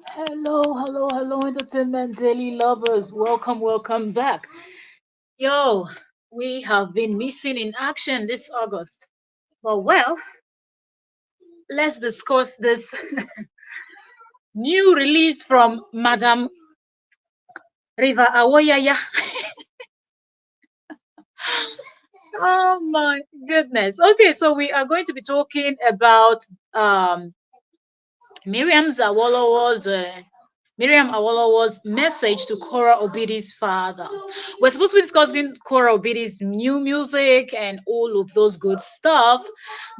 Hello, entertainment daily lovers. Welcome back. Yo, we have been missing in action this August. But well, let's discuss this new release from Madam Riva Awoyaya. Oh my goodness. Okay, so we are going to be talking about um Miriam's Awolowo's Miriam Awolowo's message to Korra Obidi's father. We're supposed to be discussing Korra Obidi's new music and all of those good stuff.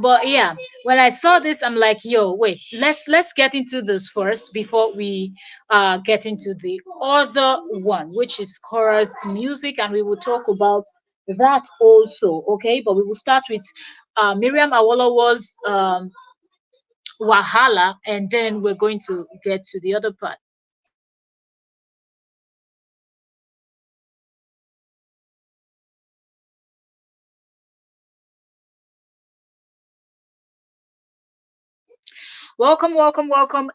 But yeah, when I saw this, I'm like, yo, wait, let's get into this first before we get into the other one, which is Korra's music, and we will talk about that also. Okay, but we will start with Miriam Awolowo's Wahala, and then we're going to get to the other part. Welcome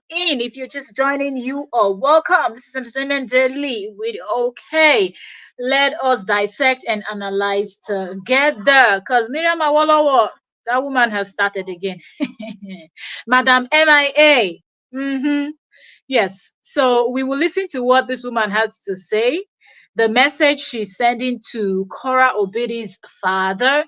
in. If you're just joining, you are welcome. This is Entertainment Daily with OK. Let us dissect and analyze together. Because Miriam Awolowo, that woman has started again. Madam MIA. Mm-hmm. Yes. So we will listen to what this woman has to say, the message she's sending to Korra Obidi's father,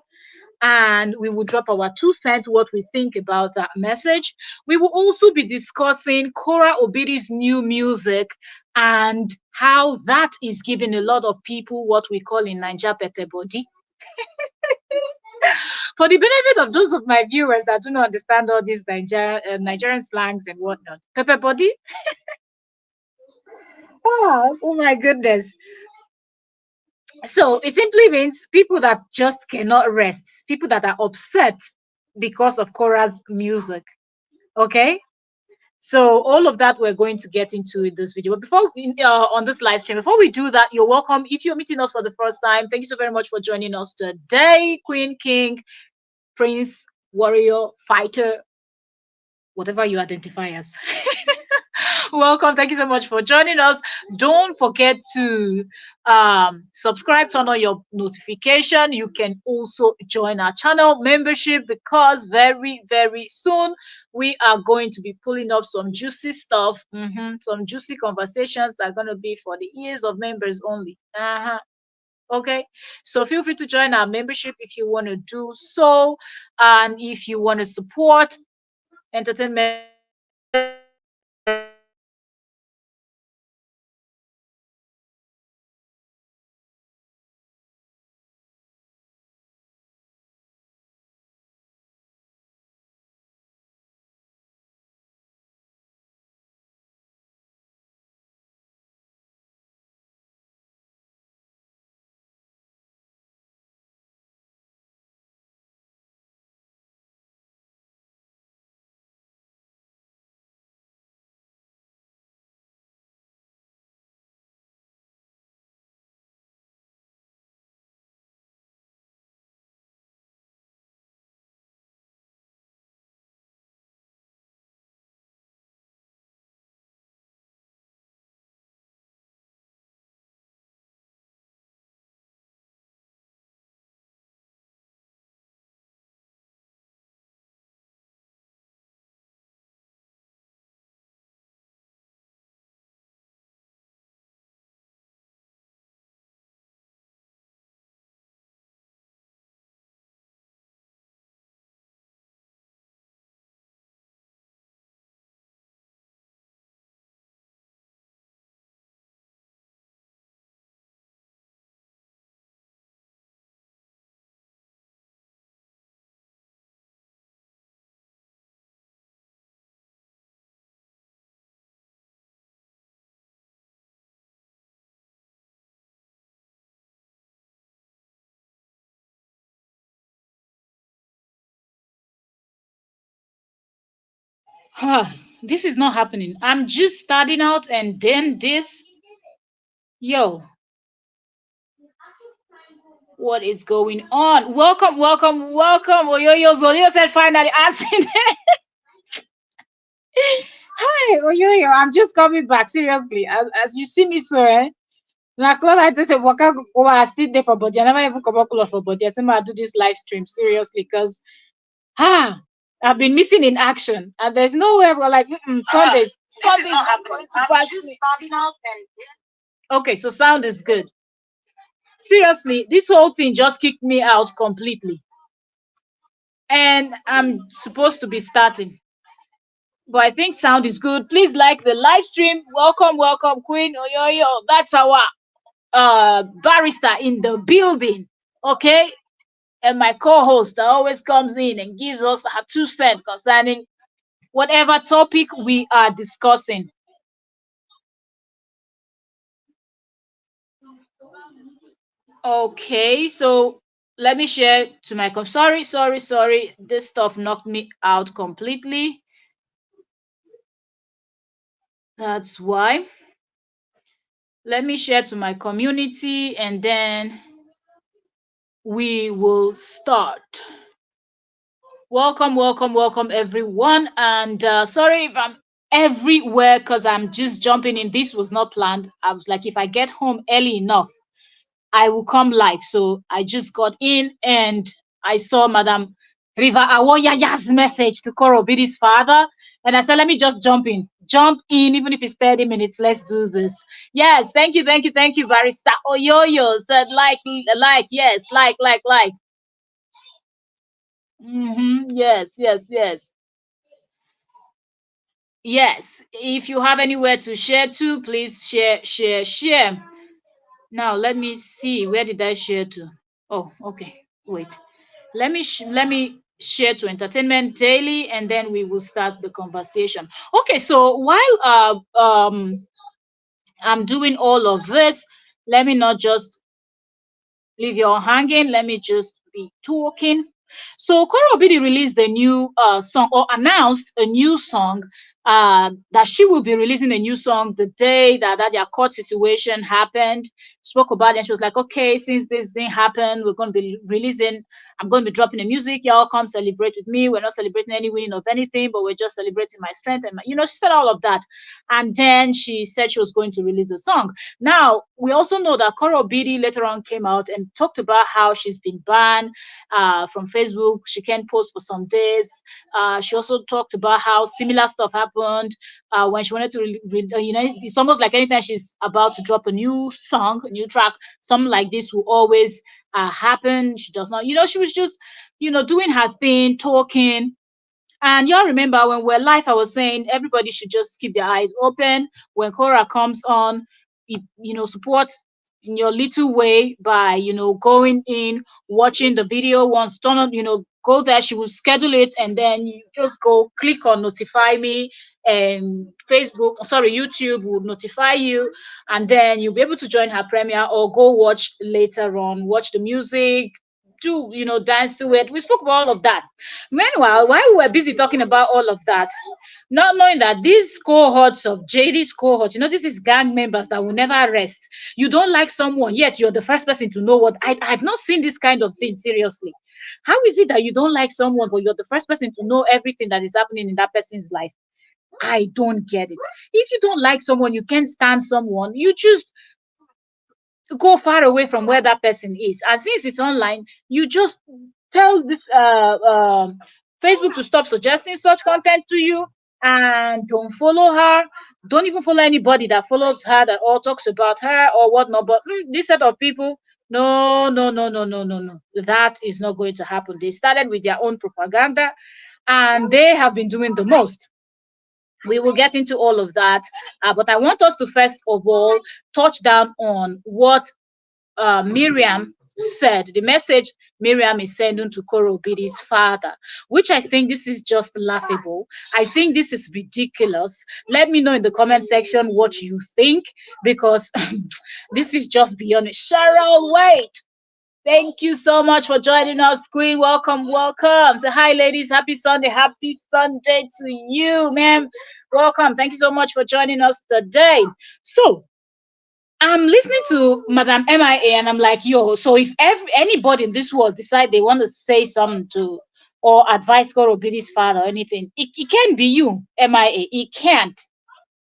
and we will drop our 2 cents what we think about that message. We will also be discussing Korra Obidi's new music and how that is giving a lot of people what we call in Niger pepper body. For the benefit of those of my viewers that do not understand all these Nigerian slangs and whatnot, pepper body. Oh my goodness. So it simply means people that just cannot rest, people that are upset because of Korra's music. Okay. So all of that we're going to get into in this video. But before on this live stream, before we do that, you're welcome. If you're meeting us for the first time, thank you so very much for joining us today. Queen, King, Prince, Warrior, Fighter, whatever you identify as. Welcome. Thank you so much for joining us. Don't forget to subscribe, turn on your notification. You can also join our channel membership because very soon we are going to be pulling up some juicy stuff, some juicy conversations that are going to be for the ears of members only. Okay, so feel free to join our membership if you want to do so, and if you want to support entertainment this is not happening. I'm just starting out and then this. Yo, what is going on? Welcome. Oh, yo, Zolio said finally answering. oh, I'm just coming back. Seriously. As you see me, so, eh? Like, I just say, waka go, I still there for body. I never even come back for body. I say, I do this live stream seriously because, I've been missing in action. And there's nowhere we're like, Sundays. Sundays are going to pass me. Okay, so sound is good. Seriously, this whole thing just kicked me out completely. And I'm supposed to be starting. But I think sound is good. Please like the live stream. Welcome, welcome, Queen Oyoyo. That's our barrister in the building. Okay. And my co-host that always comes in and gives us her 2 cents concerning whatever topic we are discussing. Okay, so let me share to my sorry. This stuff knocked me out completely. That's why. Let me share to my community and then we will start. Welcome, welcome, welcome, everyone. And sorry if I'm everywhere because I'm just jumping in. This was not planned. I was like, if I get home early enough, I will come live. So I just got in and I saw Madam Riva Awoyaya's message to Korra Obidi's father. And I said, let me just jump in. Jump in, even if it's 30 minutes. Let's do this. Yes, thank you, Barista Oyoyo said yes, like. Yes. Yes. If you have anywhere to share to, please share. Now let me see. Where did I share to? Oh, okay. Wait. Let me share to Entertainment Daily, and then we will start the conversation. Okay. So while I'm doing all of this, let me not just leave you all hanging. Let me just be talking. So Korra Obidi released a new song or announced a new song that she will be releasing a new song the day that their court situation happened. Spoke about it and she was like, okay, since this thing happened, we're going to be releasing, I'm going to be dropping the music. Y'all come celebrate with me. We're not celebrating any winning of anything, but we're just celebrating my strength. And she said all of that. And then she said she was going to release a song. Now, we also know that Korra Obidi later on came out and talked about how she's been banned from Facebook. She can't post for some days. She also talked about how similar stuff happened when she wanted to, it's almost like anytime she's about to drop a new song, a new track, something like this will always happen. She does not, she was just, doing her thing, talking. And y'all remember when we're live, I was saying everybody should just keep their eyes open. When Korra comes on, support in your little way by, going in, watching the video once, turn on, go there. She will schedule it and then you just go click on notify me, and YouTube will notify you, and then you'll be able to join her premiere or go watch later on, watch the music, do dance to it. We spoke about all of that. Meanwhile, while we were busy talking about all of that, not knowing that these cohorts of JD's cohort, this is gang members that will never rest. You don't like someone, yet you're the first person to know what I've not seen this kind of thing, seriously. How is it that you don't like someone, but you're the first person to know everything that is happening in that person's life? I don't get it. If you don't like someone, you can't stand someone, you just go far away from where that person is. And since it's online, you just tell this Facebook to stop suggesting such content to you, and don't follow her. Don't even follow anybody that follows her that or talks about her or whatnot. But this set of people, no. That is not going to happen. They started with their own propaganda, and they have been doing the most. We will get into all of that, but I want us to first of all touch down on what Miriam said, the message Miriam is sending to Korra Obidi's father, which I think this is just laughable. I think this is ridiculous. Let me know in the comment section what you think, because this is just beyond it. Cheryl, wait. Thank you so much for joining us, Queen. Welcome. Say hi, ladies. Happy Sunday to you, ma'am. Welcome. Thank you so much for joining us today. So, I'm listening to Madam MIA and I'm like, so if anybody in this world decide they want to say something to or advise Korra Obidi's father or anything, it can't be you, MIA. It can't.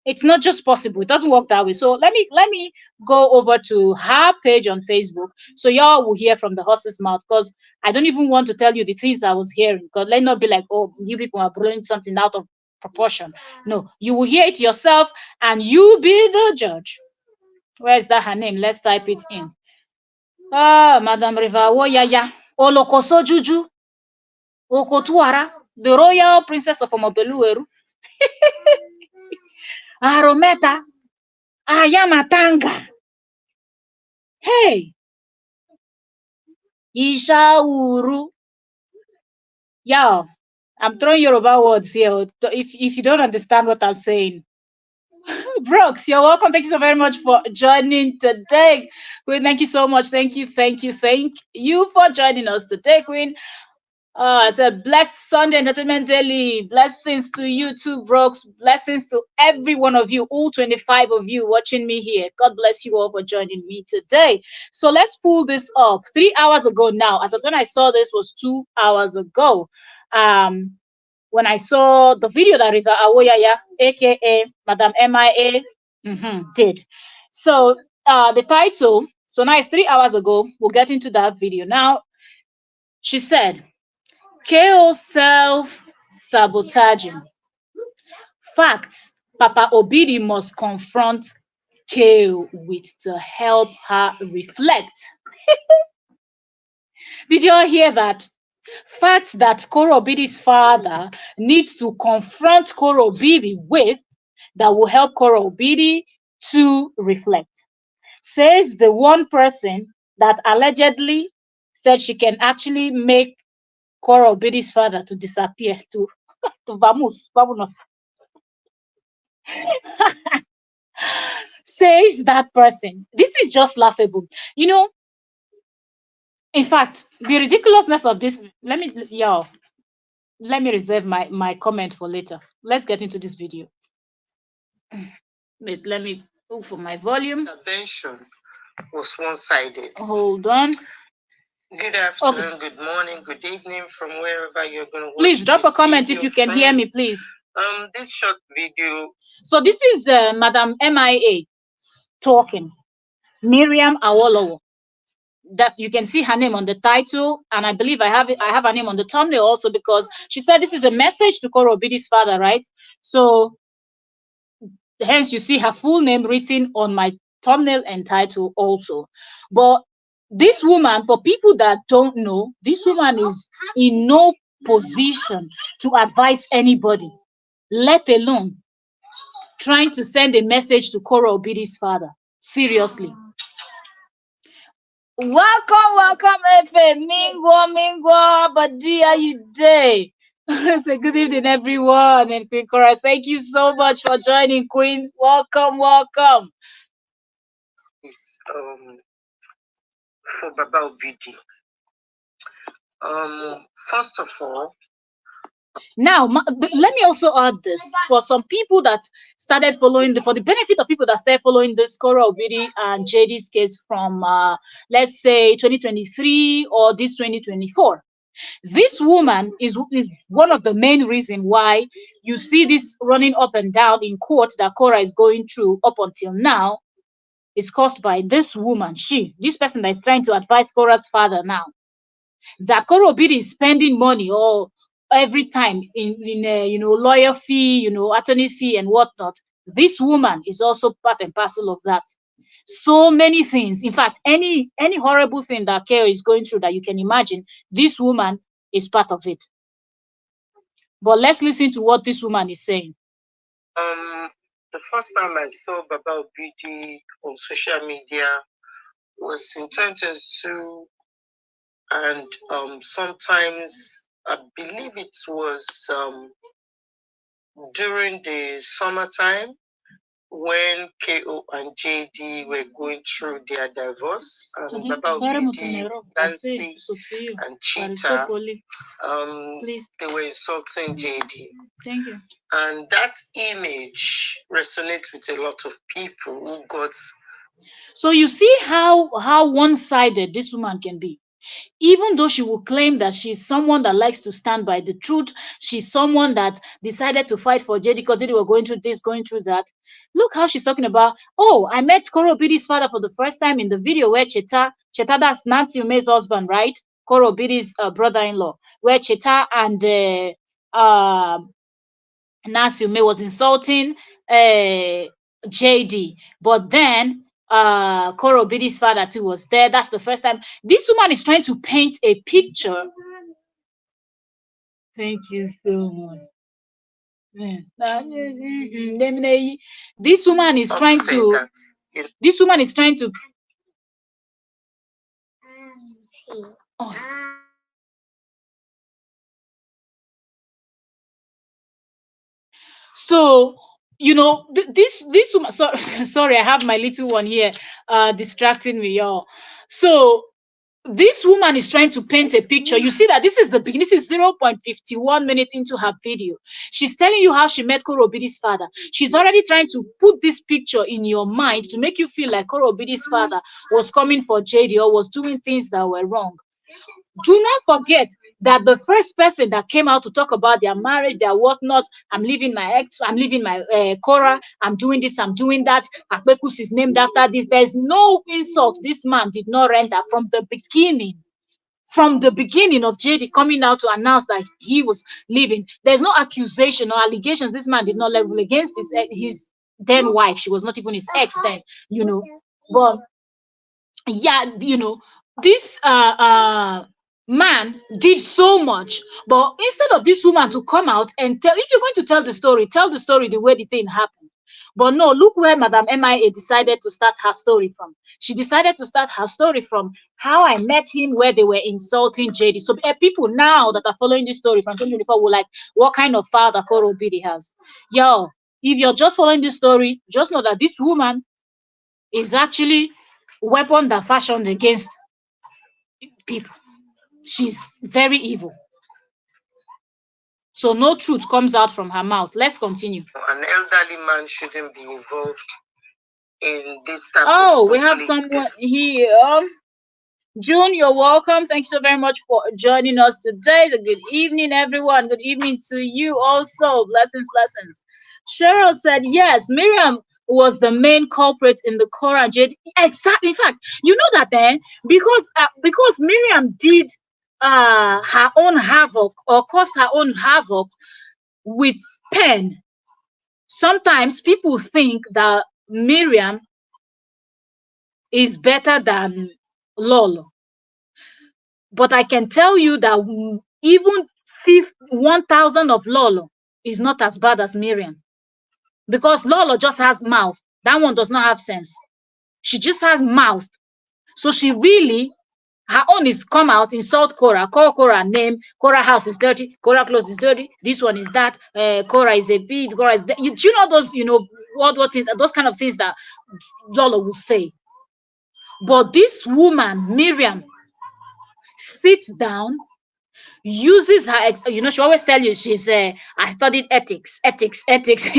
It's not just possible. It doesn't work that way. So let me go over to her page on Facebook so y'all will hear from the horse's mouth, because I don't even want to tell you the things I was hearing, because let not be like, oh, you people are blowing something out of proportion. No, you will hear it yourself and you be the judge. Where is that her name? Let's type it in. Madam Rivawo Yaya Olokoso Juju Okotuara, the royal princess of Omobelueru. Arometa Ayamatanga. Hey, Ishauru. Y'all, I'm throwing Yoruba words here. If you don't understand what I'm saying. Brooks, you're welcome. Thank you so very much for joining today. Queen, thank you so much. Thank you for joining us today, Queen. It's a blessed Sunday Entertainment Daily. Blessings to you too, Brooks. Blessings to every one of you, all 25 of you watching me here. God bless you all for joining me today. So let's pull this up. 3 hours ago now, as of when I saw this was 2 hours ago. When I saw the video that River Awoyaya, aka Madam MIA, did. So the title, so now it's 3 hours ago. We'll get into that video. Now, she said, KO self-sabotaging. Facts Papa Obidi must confront KO with to help her reflect. Did you all hear that? Facts that Korra Obidi's father needs to confront Korra Obidi with that will help Korra Obidi to reflect. Says the one person that allegedly said she can actually make Korra Obidi's father to disappear, to vamos. Says that person. This is just laughable. You know, in fact, the ridiculousness of this, let me reserve my comment for later. Let's get into this video. Wait, let me look for my volume. Attention was one-sided. Hold on. Good afternoon, okay. Good morning, good evening from wherever you're going to watch. Please drop a comment if you can hear me, please. This short video. So this is Madam MIA talking. Mariam Awolowo. That you can see her name on the title, and I believe I have her name on the thumbnail also, because she said this is a message to Korra Obidi's father, right? So hence you see her full name written on my thumbnail and title also. But this woman, for people that don't know, this woman is in no position to advise anybody, let alone trying to send a message to Korra Obidi's father. Seriously. Welcome, Efe. Mingwa, Badi, how you day? Say good evening, everyone. And Queen Korra, thank you so much for joining, Queen. Welcome. For Baba Obidi. First of all, now let me also add this for some people that started following for the benefit of people that started following this Korra Obidi and JD's case from let's say 2023 or this 2024. This woman is one of the main reasons why you see this running up and down in court that Korra is going through up until now. Is caused by this woman, this person that is trying to advise Korra's father now. That Korra Obidi is spending money or every time in lawyer fee, attorney fee and whatnot. This woman is also part and parcel of that. So many things. In fact, any horrible thing that Korra is going through that you can imagine, this woman is part of it. But let's listen to what this woman is saying. The first time I saw Baba Obidi on social media was in 2022, and sometimes I believe it was during the summertime when KO and JD were going through their divorce, and Baba Obidi, Nancy, and Cheetah, they were insulting JD. Thank you. And that image resonates with a lot of people who got. So you see how one-sided this woman can be. Even though she will claim that she's someone that likes to stand by the truth, she's someone that decided to fight for JD because JD were going through this, going through that. Look how she's talking about, oh, I met Koro Bidi's father for the first time in the video where Cheta, that's Nancy Ume's husband, right? Koro Bidi's brother-in-law, where Cheta and Nancy Ume was insulting JD. But then Koro Bidi's father too was there. That's the first time. This woman is trying to paint a picture. Thank you so much. This woman is trying to. This woman is trying to. Oh. So, you know, this woman. Sorry, I have my little one here, distracting me, y'all. So this woman is trying to paint a picture. You see that this is the beginning. This is 0.51 minutes into her video. She's telling you how she met Koro Bidi's father. She's already trying to put this picture in your mind to make you feel like Koro Bidi's father was coming for JD or was doing things that were wrong. Do not forget that the first person that came out to talk about their marriage, their whatnot, I'm leaving my ex, I'm leaving my Korra, I'm doing this, I'm doing that, Akpekus is named after this. There's no insult this man did not render from the beginning. From the beginning of JD coming out to announce that he was leaving, there's no accusation or allegations this man did not level against his then wife. She was not even his ex then, you know. But yeah, you know, this man did so much, but instead of this woman to come out and tell, if you're going to tell the story the way the thing happened. But no, look where Madam MIA decided to start her story from. She decided to start her story from how I met him, where they were insulting JD. So people now that are following this story from 2024 will like, what kind of father Koro Bidi has? Yo, if you're just following this story, just know that this woman is actually weapon that fashioned against people. She's very evil. So no truth comes out from her mouth. Let's continue. An elderly man shouldn't be involved in this type of we have someone here. June, you're welcome. Thank you so very much for joining us today. So good evening, everyone. Good evening to you also. Blessings, blessings. Cheryl said, yes, Miriam was the main culprit in the Korra Jade. Exactly. In fact, you know that then, because Miriam did her own havoc or caused her own havoc with pen. Sometimes people think that Miriam is better than Lolo. But I can tell you that even 1,000 of Lolo is not as bad as Miriam. Because Lolo just has mouth. That one does not have sense. She just has mouth. So she really, her own is come out, insult Korra, call Korra name, Korra house is dirty, Korra clothes is dirty, this one is that, Korra is a bit, Korra is that. You know those, you know, what those kind of things that Lolo will say. But this woman, Miriam, sits down, uses her, you know, she always tell you she's I studied ethics.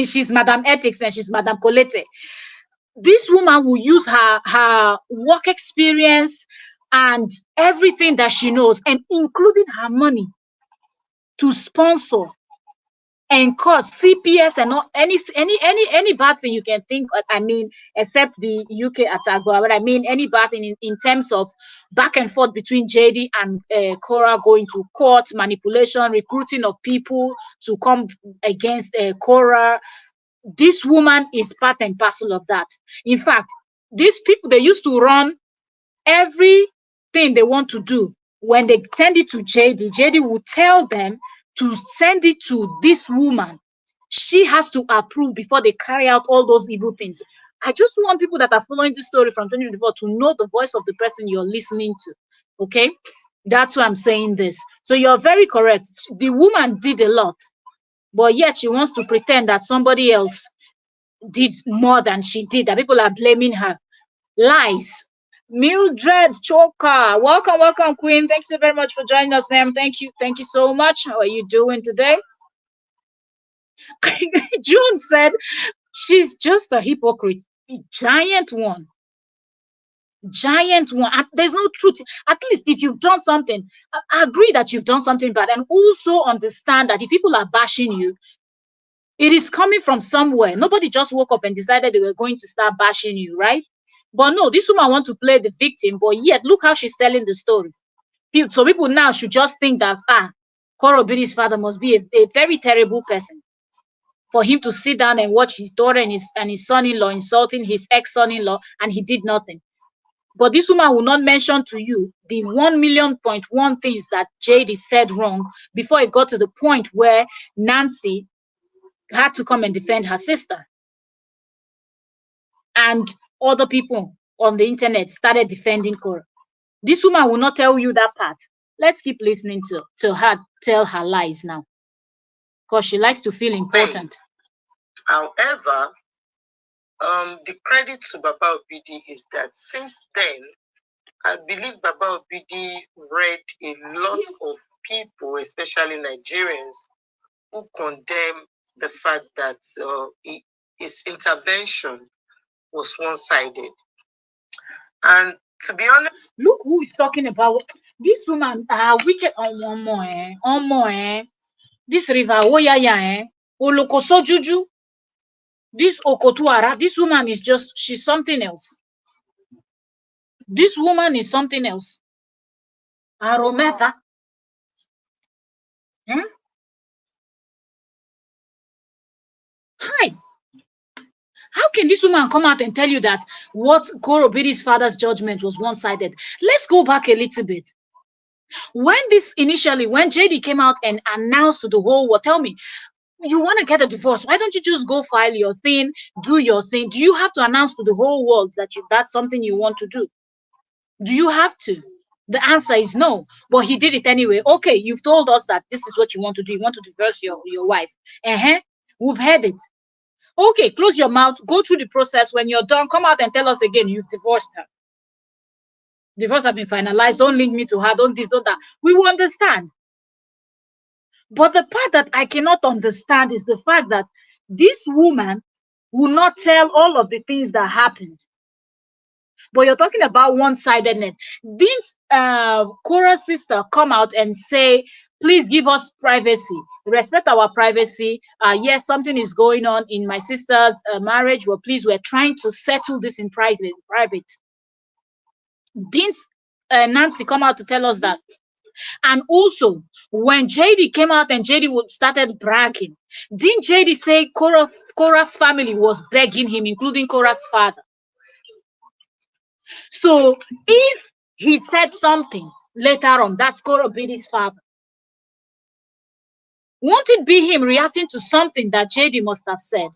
She's Madam Ethics and she's Madam Colette. This woman will use her work experience and everything that she knows, and including her money, to sponsor and cause CPS and not any bad thing you can think of. I mean, except the UK attack, but I mean any bad thing in terms of back and forth between JD and Korra, going to court, manipulation, recruiting of people to come against Korra. This woman is part and parcel of that. In fact, these people, they used to run everything they want to do. When they send it to JD will tell them to send it to this woman. She has to approve before they carry out all those evil things. I just want people that are following this story from 2024 to know the voice of the person you're listening to. Okay? That's why I'm saying this. So you're very correct. The woman did a lot, but yet she wants to pretend that somebody else did more than she did, that people are blaming her. Lies. Mildred Choka, welcome, Queen. Thanks so very much for joining us, ma'am. Thank you so much. How are you doing today? June said she's just a hypocrite, a giant one. Giant one. There's no truth. At least if you've done something, I agree that you've done something bad, and also understand that if people are bashing you, it is coming from somewhere. Nobody just woke up and decided they were going to start bashing you, right? But no, this woman wants to play the victim, but yet look how she's telling the story. So people now should just think that Korra Obidi's father must be a very terrible person for him to sit down and watch his daughter and his son-in-law insulting his ex-son-in-law, and he did nothing. But this woman will not mention to you the 1,000,000.1 things that JD said wrong before it got to the point where Nancy had to come and defend her sister. And other people on the internet started defending Korra. This woman will not tell you that part. Let's keep listening to her tell her lies now, because she likes to feel important. However, the credit to Baba Obidi is that since then, I believe Baba Obidi read a lot of people, especially Nigerians, who condemn the fact that his intervention was one-sided. And to be honest, look who is talking about this woman. Wicked on more. This river Oyaya, Olokoso Juju, this Okotuara. This woman is she's something else. This woman is something else. Arometa. Hi. How can this woman come out and tell you that what Korra Obidi's father's judgment was one-sided? Let's go back a little bit. When JD came out and announced to the whole world, tell me, you want to get a divorce, why don't you just go file your thing, do your thing? Do you have to announce to the whole world that that's something you want to do? Do you have to? The answer is no, but he did it anyway. Okay, you've told us that this is what you want to do. You want to divorce your wife. We've heard it. Okay, close your mouth, go through the process. When you're done, come out and tell us again you've divorced her. Divorce has been finalized. Don't link me to her. Don't this, don't that. We will understand. But the part that I cannot understand is the fact that this woman will not tell all of the things that happened. But you're talking about one-sidedness. Didn't Korra's sister come out and say, please give us privacy, respect our privacy? Yes, something is going on in my sister's marriage, but please, we're trying to settle this in private. Didn't Nancy come out to tell us that? And also, when JD came out and JD started bragging, didn't JD say Korra's family was begging him, including Korra's father? So if he said something later on, that's Korra Obidi's father. Won't it be him reacting to something that JD must have said?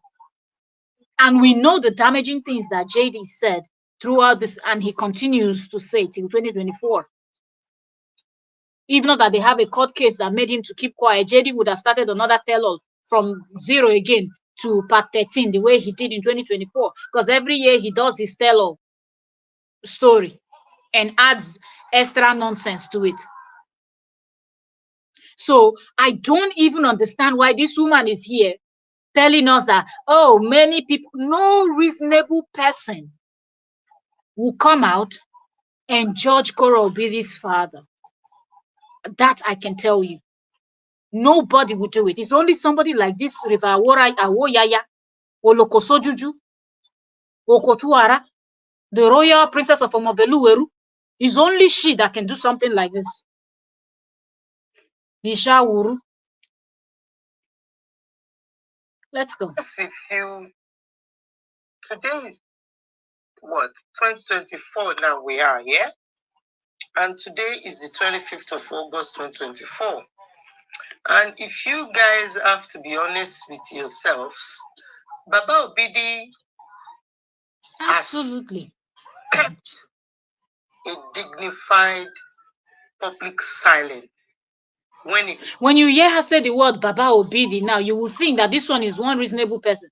And we know the damaging things that JD said throughout this, and he continues to say till 2024. Even though that they have a court case that made him to keep quiet, JD would have started another tell-all from zero again to part 13, the way he did in 2024. Because every year he does his tell-all story and adds extra nonsense to it. So I don't even understand why this woman is here telling us that, oh, many people, no reasonable person will come out and judge Korra Obidi's father. That I can tell you. Nobody will do it. It's only somebody like this River Awoyaya, Olokoso Juju, Okotuara, the royal princess of Omobeluweru. It's only she that can do something like this. Disha Wuru. Let's go. With you. Today is what? 2024 now we are, yeah? And today is the 25th of August 2024. And if you guys have to be honest with yourselves, Baba Obidi absolutely kept a dignified public silence. When you hear her say the word Baba Obidi now, you will think that this one is one reasonable person.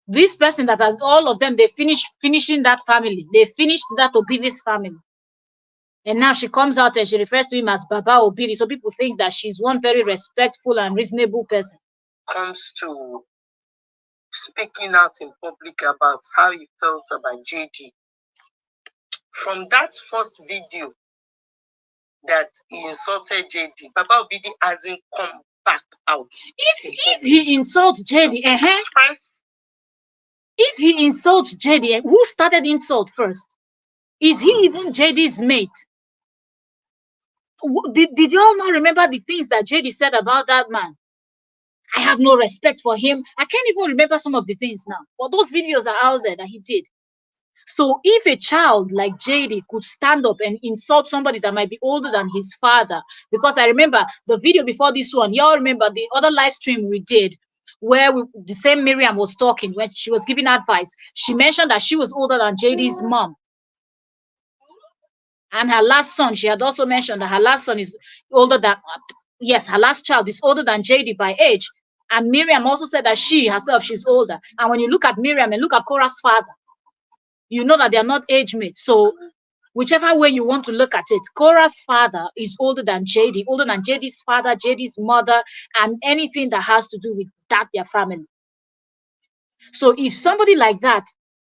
This person that has all of them, they finishing that family. They finished that Obidi's family. And now she comes out and she refers to him as Baba Obidi. So people think that she's one very respectful and reasonable person. Comes to speaking out in public about how he felt about JD. From that first video that he insulted JD, Baba Obidi hasn't come back out. If he insults JD, if he insults JD, who started insult first? Is he even JD's mate? Did you all not remember the things that JD said about that man? I have no respect for him. I can't even remember some of the things now. But those videos are out there that he did. So if a child like JD could stand up and insult somebody that might be older than his father, because I remember the video before this one, y'all remember the other live stream we did where the same Miriam was talking when she was giving advice. She mentioned that she was older than JD's mom. And her last son, she had also mentioned that her last son is older than, yes, her last child is older than JD by age. And Miriam also said that she herself, she's older. And when you look at Miriam and look at Korra's father, you know that they are not age mates. So whichever way you want to look at it, Korra's father is older than JD's father, JD's mother, and anything that has to do with that, their family. So if somebody like that,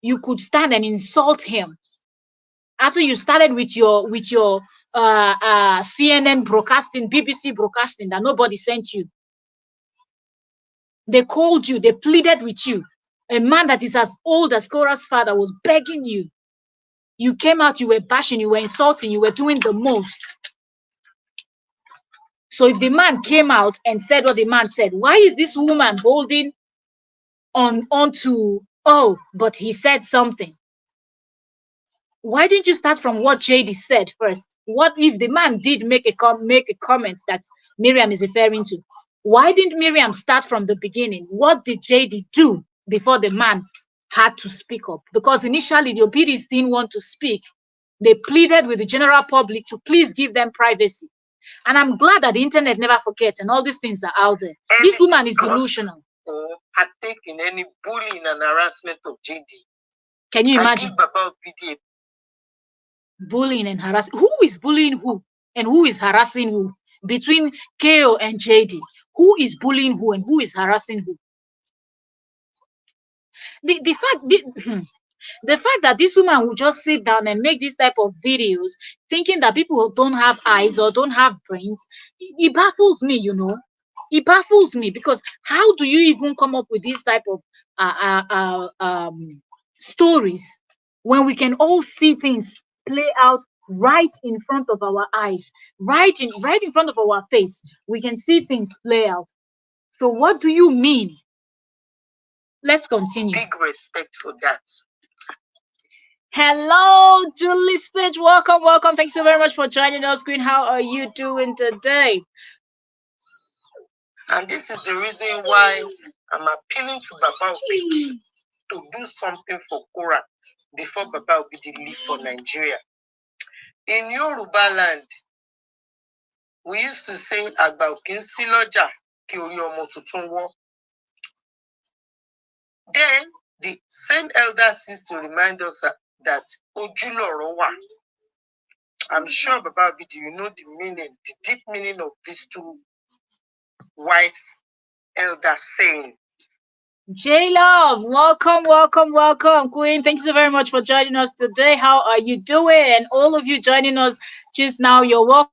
you could stand and insult him after you started with your CNN broadcasting, BBC broadcasting that nobody sent you. They called you, they pleaded with you. A man that is as old as Korra's father was begging you. You came out, you were bashing, you were insulting, you were doing the most. So if the man came out and said what the man said, why is this woman holding on to, oh, but he said something? Why didn't you start from what JD said first? What if the man did make a comment that Miriam is referring to? Why didn't Miriam start from the beginning? What did JD do before the man had to speak up? Because initially the obedis didn't want to speak. They pleaded with the general public to please give them privacy. And I'm glad that the internet never forgets and all these things are out there. This woman is delusional. Or partake in any bullying and harassment of JD. Can you imagine? Bullying and harassing. Who is bullying who? And who is harassing who? Between KO and JD. Who is bullying who and who is harassing who? The fact that this woman will just sit down and make this type of videos thinking that people don't have eyes or don't have brains, it baffles me, you know. It baffles me because how do you even come up with this type of stories when we can all see things play out right in front of our eyes, right in front of our face? We can see things play out. So what do you mean? Let's continue. Big respect for that. Hello, Julie Stitch. Welcome. Thanks so very much for joining us, Queen. How are you doing today? And this is the reason why I'm appealing to Baba Obidi to do something for Korra before Baba Obidi leave for Nigeria. In Yoruba land, we used to say Agba Okin Siloja ki ori omo tuntun wo. Then the same elders used to remind us that Ojuloro wa. I'm sure Baba Obidi, you know the meaning, the deep meaning of these two white elders saying. J-Love, welcome, Queen. Thank you so very much for joining us today. How are you doing? And all of you joining us just now, you're welcome.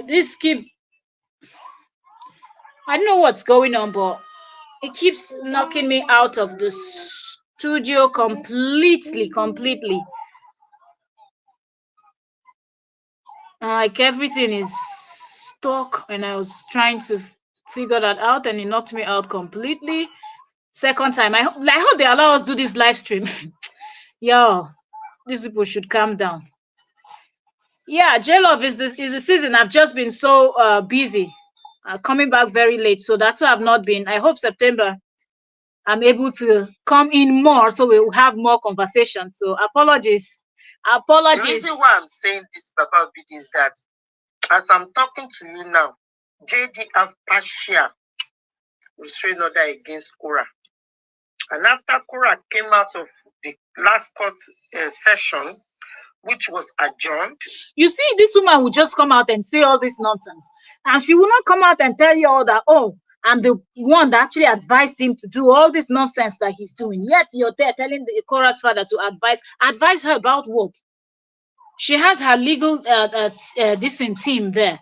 this keep, I don't know what's going on, but it keeps knocking me out of the studio completely. Like everything is stuck, and I was trying to figure that out, and it knocked me out completely. Second time, I hope they allow us do this live stream. Yo, these people should calm down. Yeah, J-Love is the season. I've just been so busy, coming back very late, so that's why I've not been. I hope September I'm able to come in more, so we will have more conversations. So apologies. The reason why I'm saying this, Papa Obidi, is that as I'm talking to you now, JD have partial restraining order against Korra. And after Korra came out of the last court session, which was adjourned. You see, this woman will just come out and say all this nonsense. And she will not come out and tell you all that, oh, I'm the one that actually advised him to do all this nonsense that he's doing. Yet you're there telling the Korra's father to advise her about what? She has her legal team there.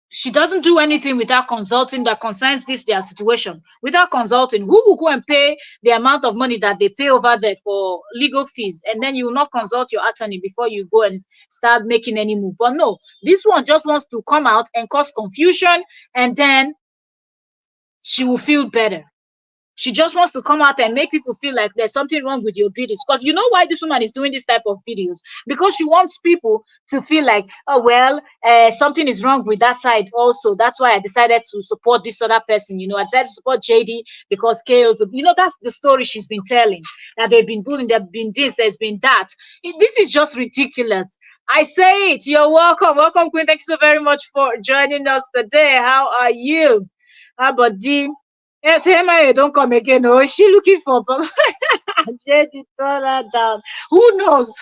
She doesn't do anything without consulting that concerns their situation. Without consulting, who will go and pay the amount of money that they pay over there for legal fees? And then you will not consult your attorney before you go and start making any move. But no, this one just wants to come out and cause confusion, and then she will feel better. She just wants to come out and make people feel like there's something wrong with your videos. Because you know why this woman is doing this type of videos? Because she wants people to feel like, oh, well, something is wrong with that side also. That's why I decided to support this other person. You know, I decided to support JD because chaos. You know, that's the story she's been telling. That they've been bullying, there's been this, there's been that. This is just ridiculous. I say it. You're welcome. Welcome, Queen. Thank you so very much for joining us today. How are you? How about Dean? Yes, hey, don't come again. Oh, is she looking for Papa? JD, turn her down. Who knows?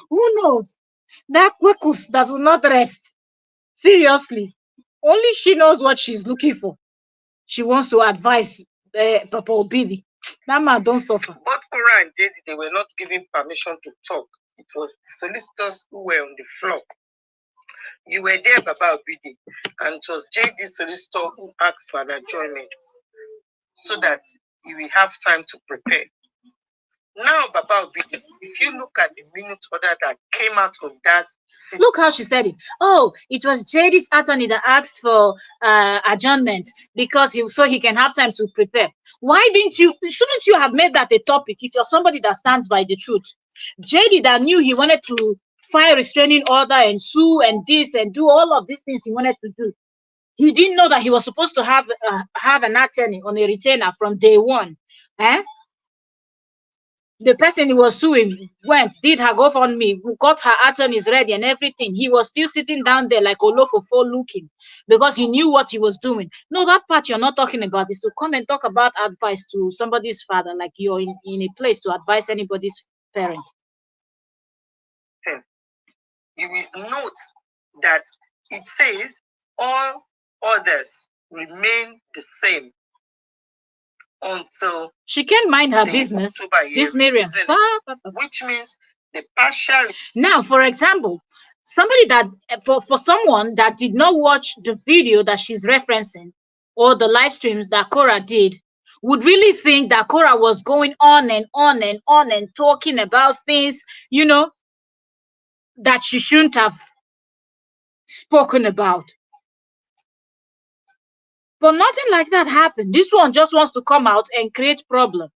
Who knows? That Kwekus that will not rest. Seriously. Only she knows what she's looking for. She wants to advise Papa Obidi. That man don't suffer. But Korra and JD, they were not given permission to talk. It was the solicitors who were on the floor. You were there, Papa Obidi, and it was JD solicitor who asked for an adjournment so that you will have time to prepare. Now, Papa Obidi, if you look at the minute order that came out of that, look how she said it. Oh, it was JD's attorney that asked for adjournment because so he can have time to prepare. Why shouldn't you have made that a topic if you're somebody that stands by the truth? JD that knew he wanted to file restraining order and sue and this and do all of these things he wanted to do. He didn't know that he was supposed to have an attorney on a retainer from day one. The person he was suing did her GoFundMe, got her attorneys ready and everything. He was still sitting down there like Olofofo looking because he knew what he was doing. No, that part you're not talking about is to come and talk about advice to somebody's father, like you're in a place to advise anybody's parent. You will note that it says all others remain the same until she can't mind her business. This Miriam, which means the partial. Now, for example, somebody that for someone that did not watch the video that she's referencing or the live streams that Korra did, would really think that Korra was going on and on and on and talking about things, you know, that she shouldn't have spoken about. But nothing like that happened. This one just wants to come out and create problem.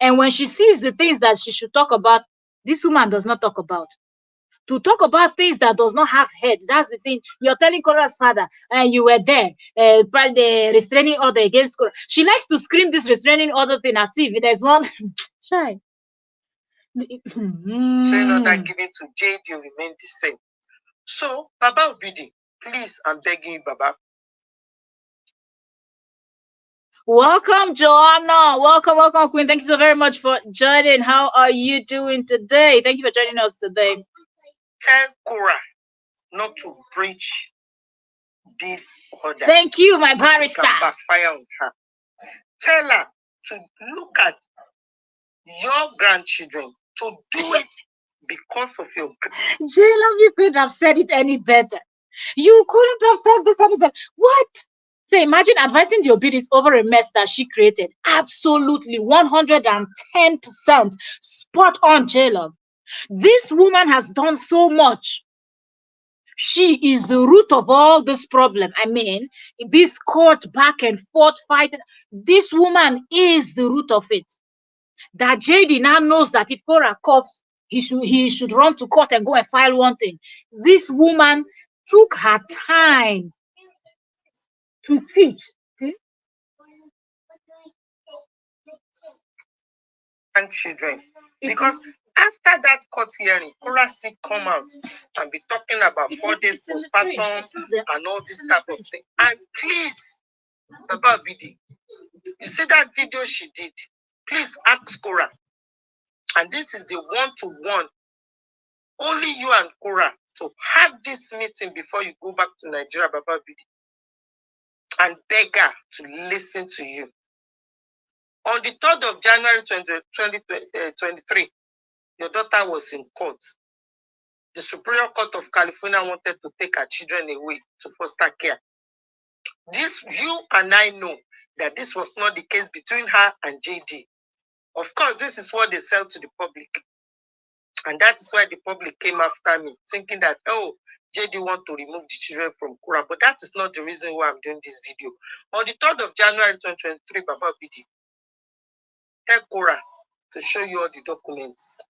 And when she sees the things that she should talk about, this woman does not talk about. To talk about things that does not have head, that's the thing. You're telling Korra's father, and you were there, the restraining order against Korra. She likes to scream this restraining order thing as if there's one. Shy. Restraining order given to JD remain the same. So, Baba Obidi, please, I'm begging you, Baba. Welcome, Joanna. Welcome, Queen. Thank you so very much for joining. How are you doing today? Thank you for joining us today. Tell Korra not to breach this order. Thank you, my barrister. Backfire on her. Tell her to look at your grandchildren, to do it because of your. J-Love, you couldn't have said it any better. You couldn't have said this any better. What? So imagine advising the obedience over a mess that she created. Absolutely 110% spot on, J-Love. This woman has done so much. She is the root of all this problem. I mean, this court back and forth fight. This woman is the root of it. That JD now knows that if Korra comes, he should run to court and go and file one thing. This woman took her time to teach. And children. Because after that court hearing, Korra still come out and be talking about 4 days postpartum and all this type of thing. And please, Baba Obidi, you see that video she did? Please ask Korra. And this is the one-to-one. Only you and Korra to have this meeting before you go back to Nigeria, Baba Obidi, and beg her to listen to you. On the 3rd of January 2023, your daughter was in court. The Superior Court of California wanted to take her children away to foster care. This, you and I know that this was not the case between her and JD. Of course, this is what they sell to the public. And that is why the public came after me, thinking that, oh, JD want to remove the children from Korra. But that is not the reason why I'm doing this video. On the 3rd of January 2023, Baba Obidi, tell Korra to show you all the documents.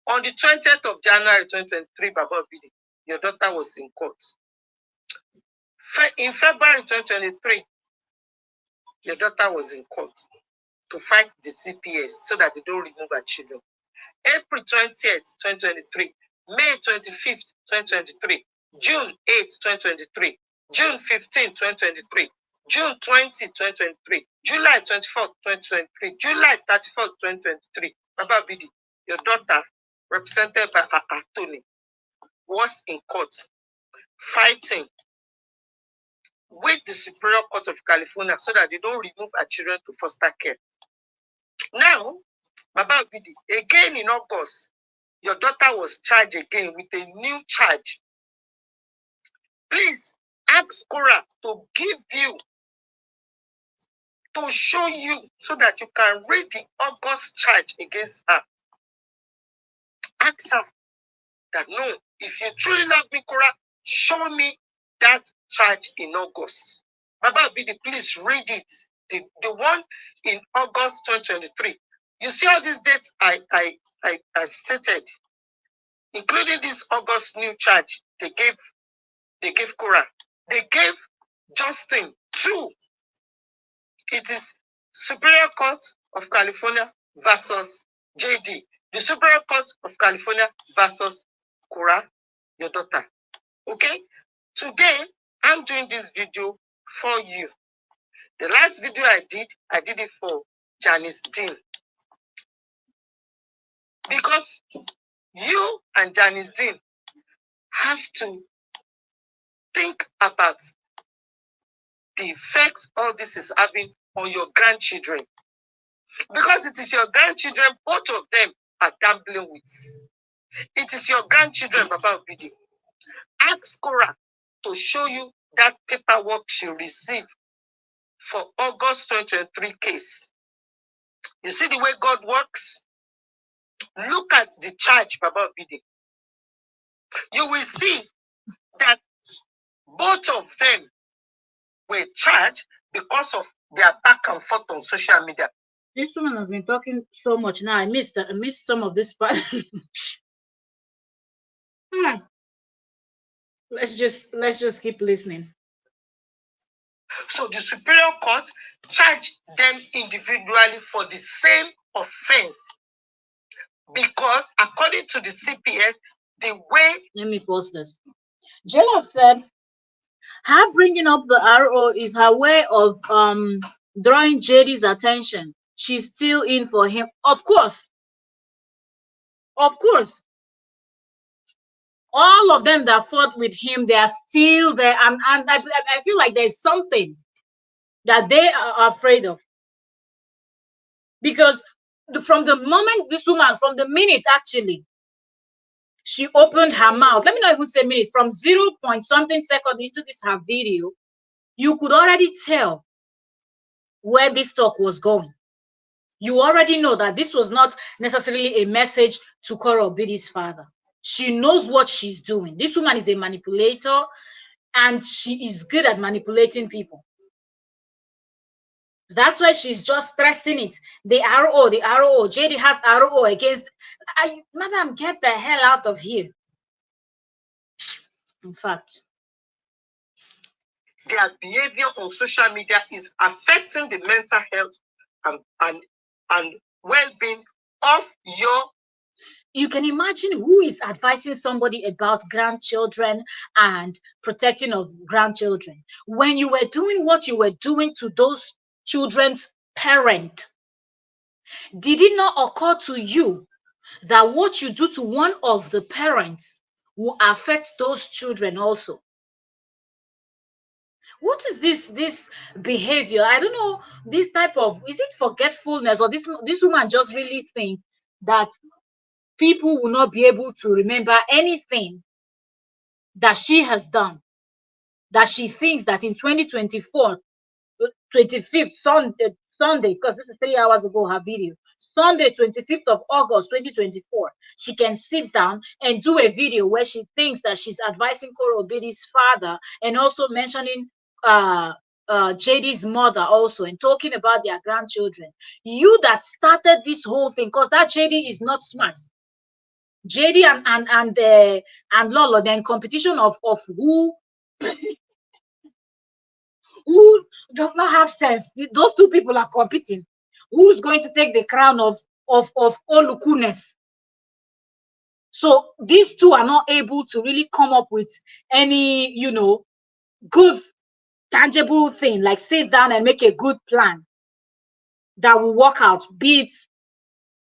On the 20th of January 2023, Baba Obidi, your daughter was in court. In February 2023, your daughter was in court to fight the CPS so that they don't remove her children. April 20th, 2023, May 25th, 2023, June 8th, 2023, June 15th, 2023, June 20th, 2023, July 24th, 2023, July 31st, 2023. Baba Obidi, your daughter, represented by her attorney, was in court fighting with the Superior Court of California so that they don't remove her children to foster care. Now, Baba Obidi, again in August, your daughter was charged again with a new charge. Please ask Korra to give you, to show you so that you can read the August charge against her. Ask her that, no, if you truly love me, Korra, show me that charge in August. Baba Obidi, please read it. The one in August 2023. You see all these dates I stated, including this August new charge they gave Korra. They gave Justin 2. It is Superior Court of California versus JD. The Superior Court of California versus Korra, your daughter. Okay? Today, I'm doing this video for you. The last video I did it for Janice Dean. Because you and Janice Dean have to think about the effects all this is having on your grandchildren. Because it is your grandchildren, both of them are gambling with. It is your grandchildren, Baba Obidi. Ask Korra to show you that paperwork she received for August 2023 case. You see the way God works? Look at the charge, Baba Obidi. You will see that both of them were charged because of their back and forth on social media. This woman has been talking so much now. I missed some of this part. Let's just keep listening. So the Superior Court charged them individually for the same offense. Because according to the CPS, the way... Let me pause this. J-Love said her bringing up the RO is her way of drawing JD's attention. She's still in for him. Of course. Of course. All of them that fought with him, they are still there. And I feel like there's something that they are afraid of. Because from the moment this woman, from the minute actually, She opened her mouth. Let me not even say minute. From 0 point something second into this her video, you could already tell where this talk was going. You already know that this was not necessarily a message to Korra Obidi's father. She knows what she's doing. This woman is a manipulator, and she is good at manipulating people. That's why she's just stressing it. The RO, the RO. JD has RO against. Madam, get the hell out of here. In fact, their behavior on social media is affecting the mental health and well-being of your. You can imagine who is advising somebody about grandchildren and protecting of grandchildren. When you were doing what you were doing to those children's parent, did it not occur to you that what you do to one of the parents will affect those children also? What is this behavior? I don't know. This type of, is it forgetfulness, or this woman just really think that people will not be able to remember anything that she has done, that she thinks that in 2024, 25th Sunday, because this is 3 hours ago, her video, Sunday, 25th of August, 2024, she can sit down and do a video where she thinks that she's advising Korra Obidi's father, and also mentioning JD's mother also, and talking about their grandchildren. You that started this whole thing, because that JD is not smart. JD and Lolo, they're in competition of who who does not have sense. Those two people are competing. Who's going to take the crown of Olukunes? So these two are not able to really come up with any, good, tangible thing, like sit down and make a good plan that will work out, be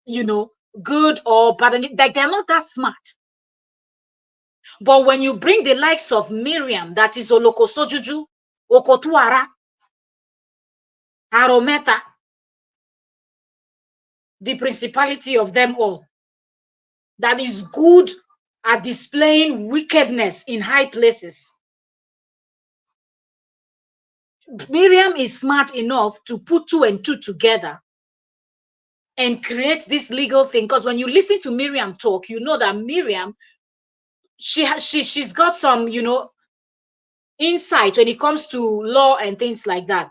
it, good or bad. Like, they're not that smart. But when you bring the likes of Miriam, that is Oloko Sojuju, Okotuara, Arometa, the principality of them all, that is good at displaying wickedness in high places. Miriam is smart enough to put 2 and 2 together and create this legal thing. Because when you listen to Miriam talk, you know that Miriam, she's got some, insight when it comes to law and things like that.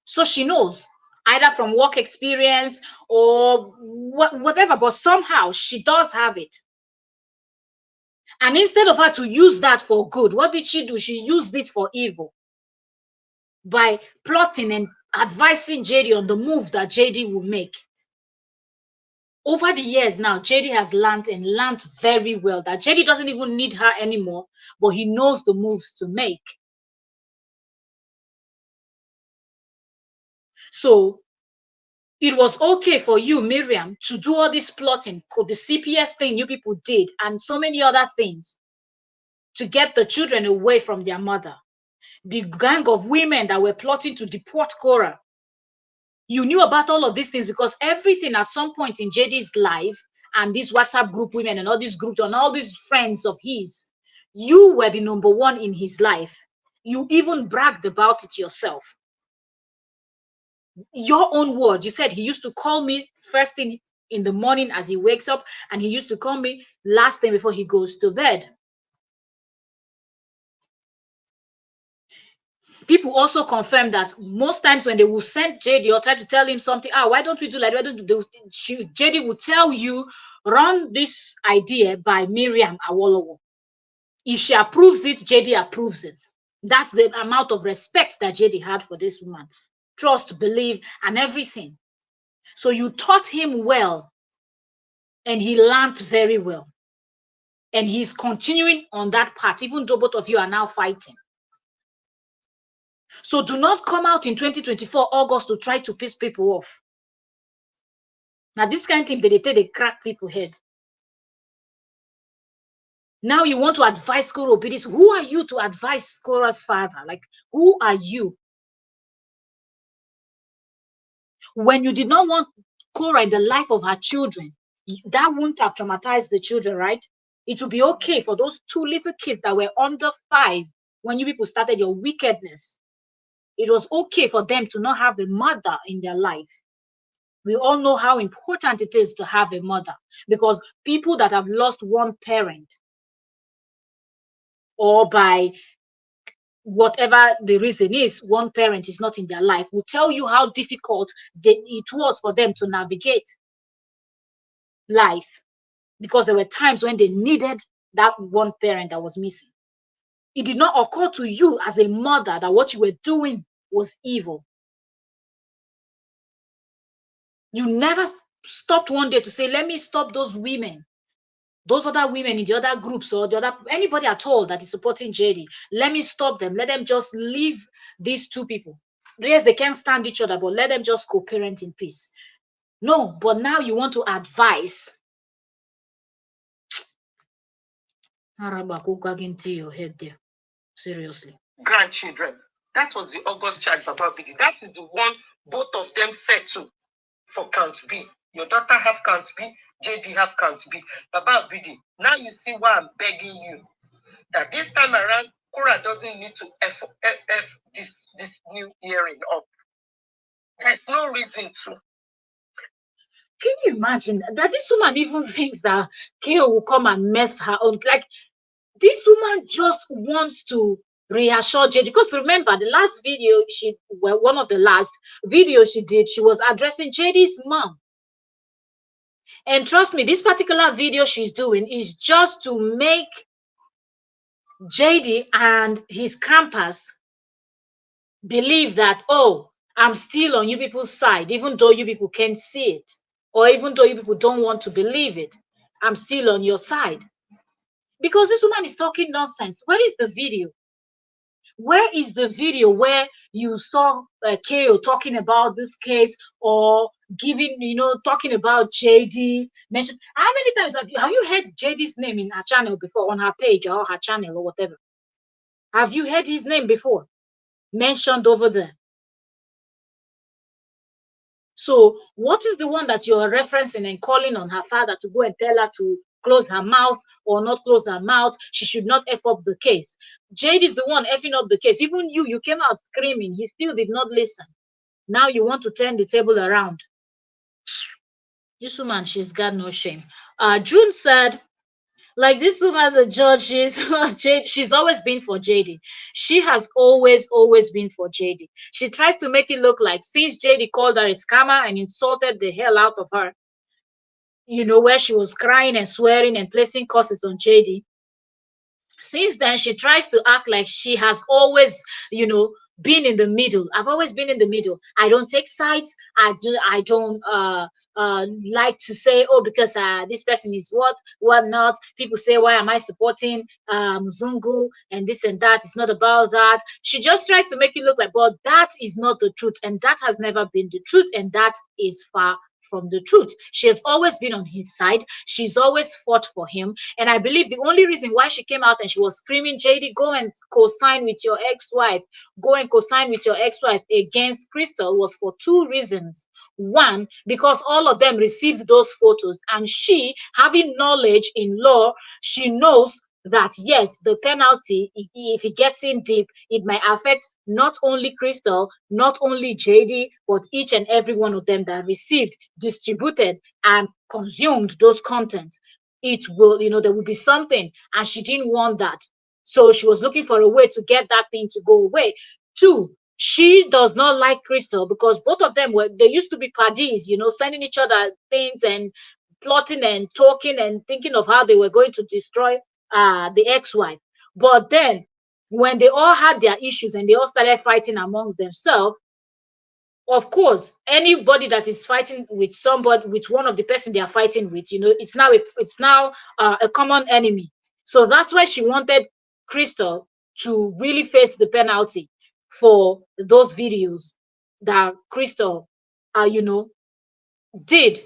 So she knows, either from work experience or whatever, but somehow she does have it. And instead of her to use that for good, what did she do? She used it for evil by plotting and advising JD on the move that JD will make. Over the years now, JD has learned very well that JD doesn't even need her anymore, but he knows the moves to make. So it was okay for you, Miriam, to do all this plotting, the CPS thing you people did, and so many other things to get the children away from their mother. The gang of women that were plotting to deport Korra. You knew about all of these things because everything at some point in JD's life, and these WhatsApp group women and all these groups and all these friends of his, you were the number one in his life. You even bragged about it yourself. Your own words. You said he used to call me first thing in the morning as he wakes up, and he used to call me last thing before he goes to bed. People also confirm that most times when they will send JD or try to tell him something, why don't we do like, why don't we do, JD will tell you, run this idea by Mariam Awolowo. If she approves it, JD approves it. That's the amount of respect that JD had for this woman. Trust, believe, and everything. So you taught him well, and he learned very well. And he's continuing on that path, even though both of you are now fighting. So do not come out in 2024 August to try to piss people off. Now this kind of thing, they crack people head. Now you want to advise Korra Obidi. Who are you to advise Korra's father? Like, who are you? When you did not want Korra in the life of her children, that wouldn't have traumatized the children, right? It would be okay for those two little kids that were under 5 when you people started your wickedness. It was okay for them to not have a mother in their life. We all know how important it is to have a mother, because people that have lost one parent, or by whatever the reason is, one parent is not in their life, will tell you how difficult it was for them to navigate life, because there were times when they needed that one parent that was missing. It did not occur to you as a mother that what you were doing was evil. You never stopped one day to say, let me stop those women, those other women in the other groups, or the other anybody at all that is supporting JD. Let me stop them. Let them just leave these two people. Yes, they can't stand each other, but let them just co-parent in peace. No, but now you want to advise. Into your head there. Seriously. Grandchildren. That was the August child, Baba Bidi. That is the one both of them settled for count B. Your daughter have count B, JD have count B. Baba Bidi, now you see why I'm begging you. That this time around, Korra doesn't need to F this new hearing up. There's no reason to. Can you imagine that this woman even thinks that KO will come and mess her on? Like, this woman just wants to reassure JD. Because remember, the last video one of the last videos she did, she was addressing JD's mom. And trust me, this particular video she's doing is just to make JD and his campus believe that, oh, I'm still on you people's side, even though you people can't see it, or even though you people don't want to believe it, I'm still on your side. Because this woman is talking nonsense. Where is the video? Where is the video where you saw KO talking about this case, or giving, talking about JD? Mention, how many times have you heard JD's name in her channel before, on her page or her channel or whatever? Have you heard his name before mentioned over there? So what is the one that you're referencing and calling on her father to go and tell her to close her mouth or not close her mouth? She should not F up the case. Jade is the one effing up the case. Even you came out screaming. He still did not listen. Now you want to turn the table around. This woman, she's got no shame. June said, like, this woman as a judge, she's always been for JD. She has always been for JD. She tries to make it look like since JD called her a scammer and insulted the hell out of her, where she was crying and swearing and placing curses on JD. Since then, she tries to act like she has always, been in the middle. I've always been in the middle. I don't take sides. I don't like to say, oh, because this person is what not. People say, why am I supporting Zungu and this and that? It's not about that. She just tries to make it look like, but that is not the truth, and that has never been the truth, and that is far from the truth. She has always been on his side. She's always fought for him. And I believe the only reason why she came out and she was screaming, JD, go and co-sign with your ex-wife, go and co-sign with your ex-wife against Crystal, was for two reasons. One, because all of them received those photos, and she, having knowledge in law, she knows that yes, the penalty, if it gets in deep, it might affect not only Crystal, not only JD, but each and every one of them that received, distributed, and consumed those contents. It will, there will be something, and she didn't want that. So she was looking for a way to get that thing to go away. Two, she does not like Crystal because both of them they used to be paddies, sending each other things and plotting and talking and thinking of how they were going to destroy the ex-wife. But then when they all had their issues and they all started fighting amongst themselves, of course, anybody that is fighting with somebody, with one of the person they are fighting with, it's now a common enemy. So that's why she wanted Crystal to really face the penalty for those videos that Crystal, did.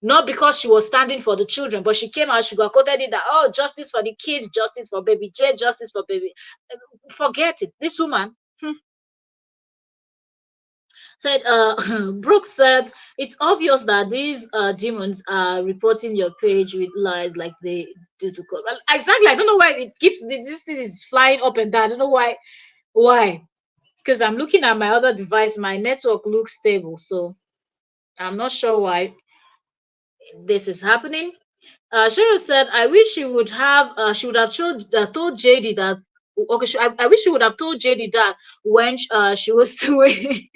Not because she was standing for the children, but she came out, she got quoted it that, oh, justice for the kids, justice for baby J, justice for baby. Forget it. This woman. Said Brooks said it's obvious that these demons are reporting your page with lies like they do to God. Well, exactly. I don't know why it keeps this thing is flying up and down. I don't know why. Why? Because I'm looking at my other device, my network looks stable, so I'm not sure why this is happening. Cheryl said, "I wish she would have told JD that. Okay, I wish she would have told JD that when she was doing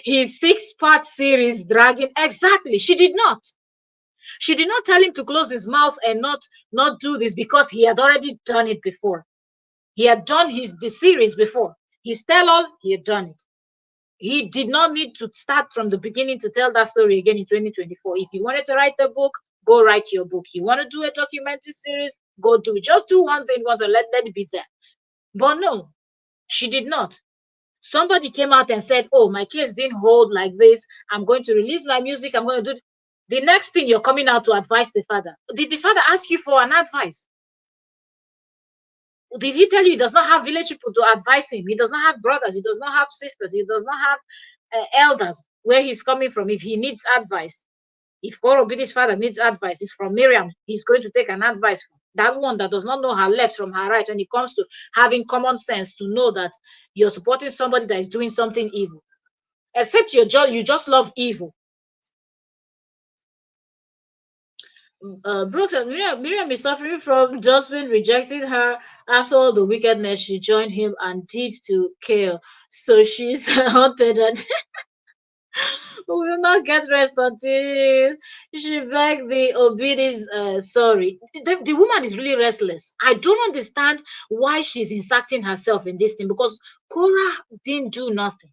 his 6-part series dragging. Exactly, she did not. She did not tell him to close his mouth and not do this because he had already done it before. He had done the series before. His tell all, he had done it. He did not need to start from the beginning to tell that story again in 2024. If you wanted to write the book, go write your book. You want to do a documentary series, go do it. Just do one thing once and let it be there. But no, she did not. Somebody came out and said, oh, my case didn't hold like this. I'm going to release my music. I'm going to do the next thing. You're coming out to advise the father. Did the father ask you for an advice? Did he tell you he does not have village people to advise him? He does not have brothers. He does not have sisters. He does not have elders where he's coming from. If he needs advice, if Korobidi's father needs advice, it's from Miriam. He's going to take an advice from that one that does not know her left from her right when it comes to having common sense to know that you're supporting somebody that is doing something evil. Except you just love evil. Brooks and Miriam is suffering from Josephine rejecting her after all the wickedness she joined him and did to Kale. So she's haunted and will not get rest until she begged the Obidi's sorry. The woman is really restless. I don't understand why she's inserting herself in this thing because Korra didn't do nothing.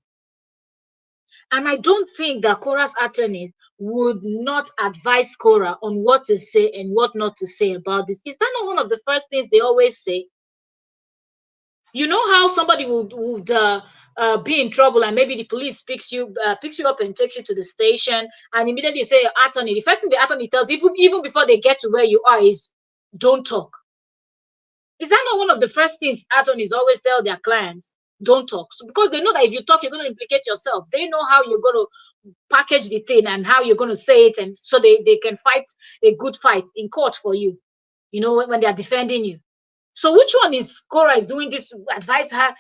And I don't think that Korra's attorneys would not advise Korra on what to say and what not to say about this. Is that not one of the first things they always say? You know how somebody would be in trouble and maybe the police picks you up and takes you to the station and immediately you say attorney. The first thing the attorney tells even before they get to where you are is don't talk. Is that not one of the first things attorneys always tell their clients? Don't talk. So, because they know that if you talk, you're going to implicate yourself. They know how you're going to package the thing and how you're going to say it, and so they can fight a good fight in court for you, when they are defending you. So which one is Korra is doing this? Advise her,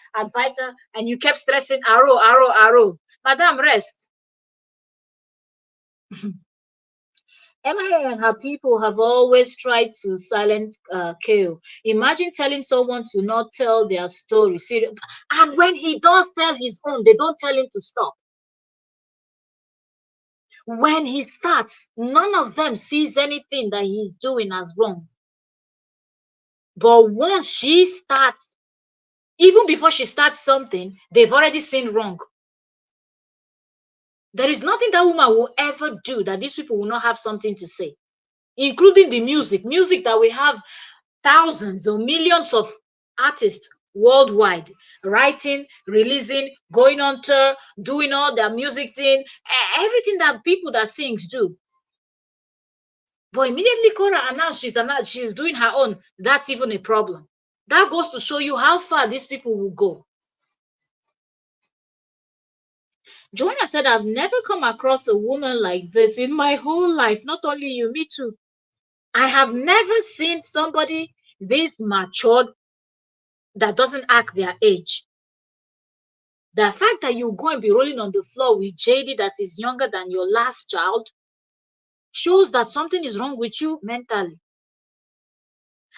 and you kept stressing arrow, arrow, arrow. Madam, rest. MIA and her people have always tried to silence Kale. Imagine telling someone to not tell their story. And when he does tell his own, they don't tell him to stop. When he starts, none of them sees anything that he's doing as wrong. But once she starts, even before she starts something, they've already seen wrong. There is nothing that woman will ever do that these people will not have something to say, including the music that we have thousands or millions of artists worldwide writing, releasing, going on tour, doing all their music thing, everything that people that sings do. But immediately Korra announced she's doing her own. That's even a problem. That goes to show you how far these people will go. Joanna said, I've never come across a woman like this in my whole life. Not only you, me too. I have never seen somebody this matured that doesn't act their age. The fact that you go and be rolling on the floor with JD that is younger than your last child shows that something is wrong with you mentally.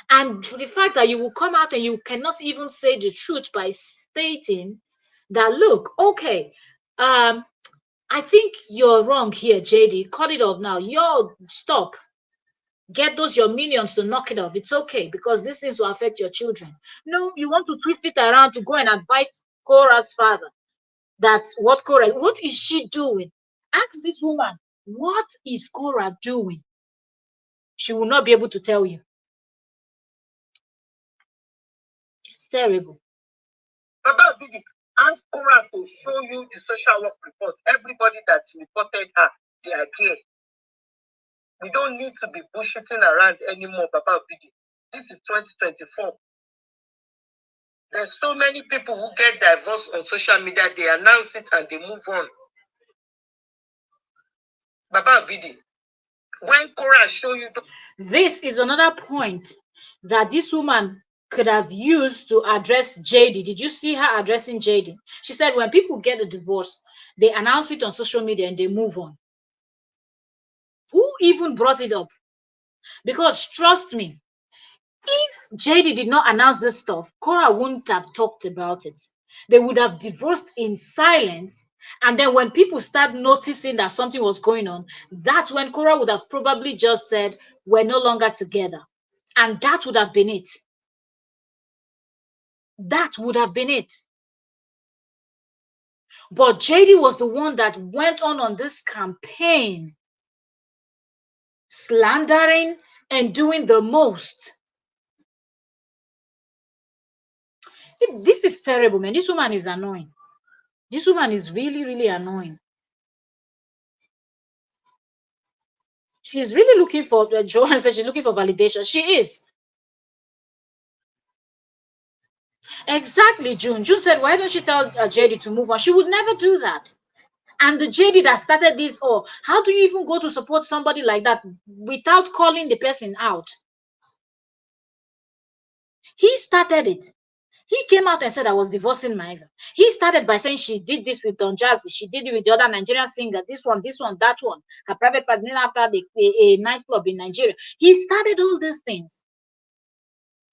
And the fact that you will come out and you cannot even say the truth by stating that, look, okay, I think you're wrong here, JD. Cut it off now. Stop. Get those your minions to knock it off. It's okay because these things will affect your children. No, you want to twist it around to go and advise Korra's father. That's what Korra. What is she doing? Ask this woman, what is Korra doing? She will not be able to tell you. It's terrible. About Didi, ask Korra to show you the social work report. Everybody that's reported her, they are here. We don't need to be bullshitting around anymore, Baba Didi. This is 2024. There's so many people who get divorced on social media, they announce it and they move on. Baba Vidi, when Korra show you this is another point that this woman could have used to address JD. Did you see her addressing JD? She said when people get a divorce, they announce it on social media and they move on. Who even brought it up? Because trust me, if JD did not announce this stuff, Korra wouldn't have talked about it. They would have divorced in silence. And then when people start noticing that something was going on, that's when Korra would have probably just said, we're no longer together. And that would have been it. That would have been it. But JD was the one that went on this campaign, slandering and doing the most. This is terrible, man. This woman is annoying. This woman is really, really annoying. She's really looking for, Joanna said she's looking for validation. She is. Exactly, June. June said, why don't she tell JD to move on? She would never do that. And the JD that started this, how do you even go to support somebody like that without calling the person out? He started it. He came out and said, I was divorcing my ex. He started by saying she did this with Don Jazzy. She did it with the other Nigerian singer. This one, that one. Her private partner after a nightclub in Nigeria. He started all these things.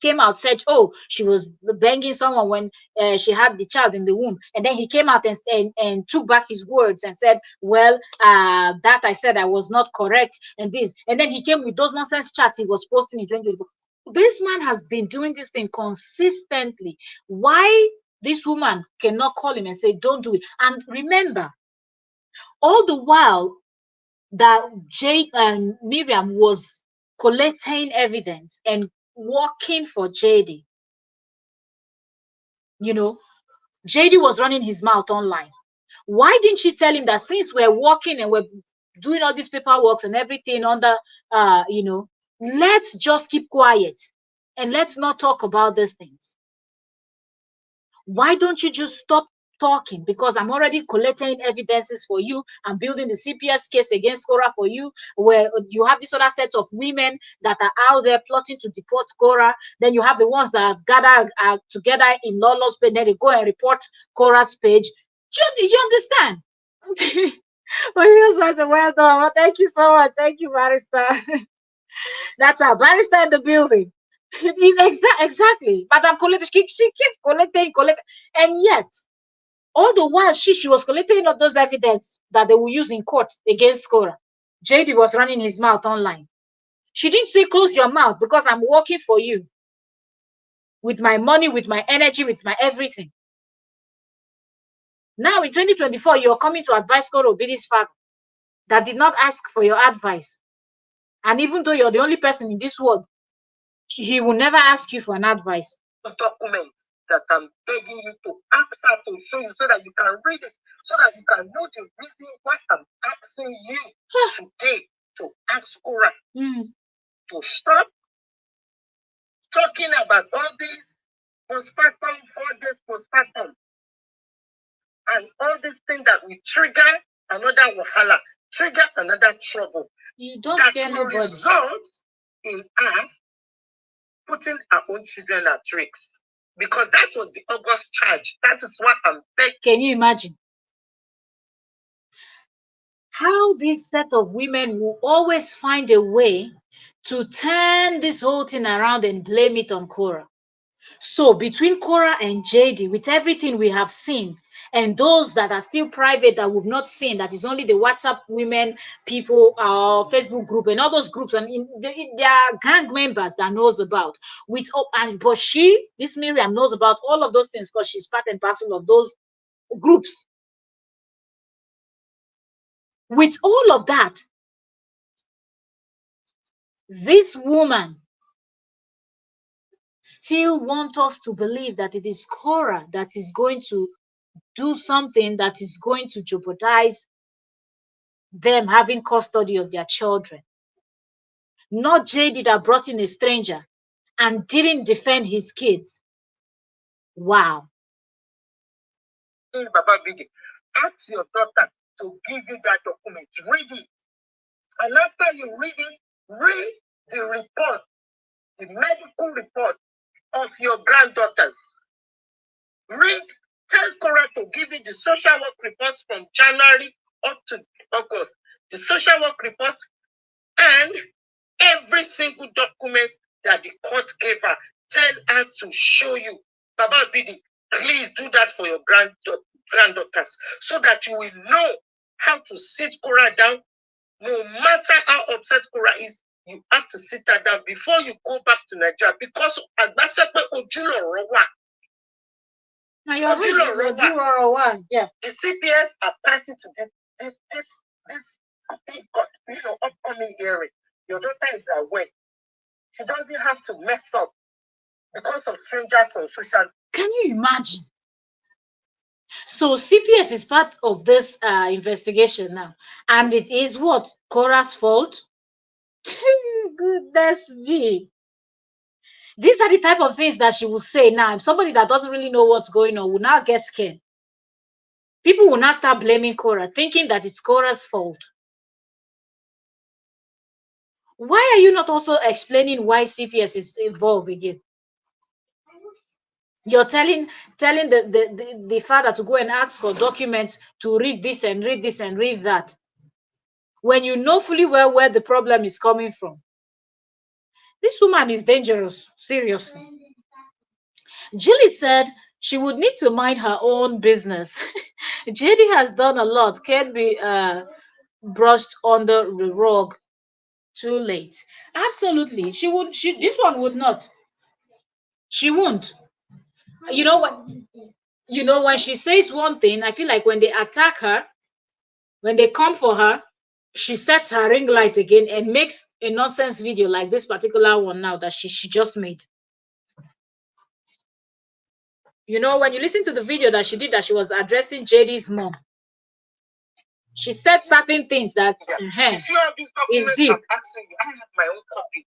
Came out, said, she was banging someone when she had the child in the womb. And then he came out and took back his words and said, well, that I said I was not correct and this. And then he came with those nonsense chats he was posting in 2024. This man has been doing this thing consistently. Why this woman cannot call him and say, don't do it? And remember, all the while that Miriam was collecting evidence and working for JD, JD was running his mouth online. Why didn't she tell him that since we're working and we're doing all these paperwork and everything under, let's just keep quiet and let's not talk about these things? Why don't you just stop talking? Because I'm already collecting evidences for you. I'm building the CPS case against Korra for you, where you have this other set of women that are out there plotting to deport Korra. Then you have the ones that gather together in Lolo's page, then they go and report Korra's page. Do you understand? Well done. Well, thank you so much. Thank you, Barrister. That's our Barrister in the building. Exactly. Madam collector, she kept collecting, and yet all the while she was collecting all those evidence that they will use in court against Korra. JD was running his mouth online. She didn't say close your mouth because I'm working for you with my money, with my energy, with my everything. Now in 2024, you're coming to advise Korra Obidi's father that did not ask for your advice. And even though you're the only person in this world, he will never ask you for an advice. Document that I'm begging you to ask her to show you so that you can read it, so that you can know the reason why I'm asking you today to ask Korra to stop talking about all these postpartum, 4 days postpartum, and all these things that will trigger another wahala, trigger another trouble. You don't that scare will nobody. Result in her putting her own children at risk. Because that was the August charge. That is what I'm begging. Can you imagine how this set of women will always find a way to turn this whole thing around and blame it on Korra? So between Korra and JD, with everything we have seen, and those that are still private that we've not seen, that is only the WhatsApp women people, our Facebook group, and all those groups, and there are gang members that knows about. But this Miriam knows about all of those things because she's part and parcel of those groups. With all of that, this woman still wants us to believe that it is Korra that is going to do something that is going to jeopardize them having custody of their children. Not JD that brought in a stranger and didn't defend his kids. Wow. Baba Bidi, ask your daughter to give you that document. Read it. And after you read the report, the medical report of your granddaughters. Tell Korra to give you the social work reports from January up to August. The social work reports and every single document that the court gave her. Tell her to show you. Baba Obidi, please do that for your granddaughters so that you will know how to sit Korra down. No matter how upset Korra is, you have to sit her down before you go back to Nigeria because Agbasepe Ojulo Rowa. Now you're right. Yeah. The CPS are party to this upcoming hearing. Your daughter is away. She doesn't have to mess up because of strangers on social. Can you imagine? So CPS is part of this investigation now, and it is what? Korra's fault? Goodness me. These are the type of things that she will say now. If somebody that doesn't really know what's going on will now get scared. People will now start blaming Korra, thinking that it's Korra's fault. Why are you not also explaining why CPS is involved again? You're telling the father to go and ask for documents to read this and read this and read that, when you know fully well where the problem is coming from. This woman is dangerous, seriously. Julie said she would need to mind her own business. JD has done a lot, can't be brushed under the rug too late. Absolutely. This one would not. She won't. You know what? When she says one thing, I feel like when they attack her, when they come for her, she sets her ring light again and makes a nonsense video like this particular one now that she just made. When you listen to the video that she did, that she was addressing JD's mom, she said certain things that is deep. I have my own copy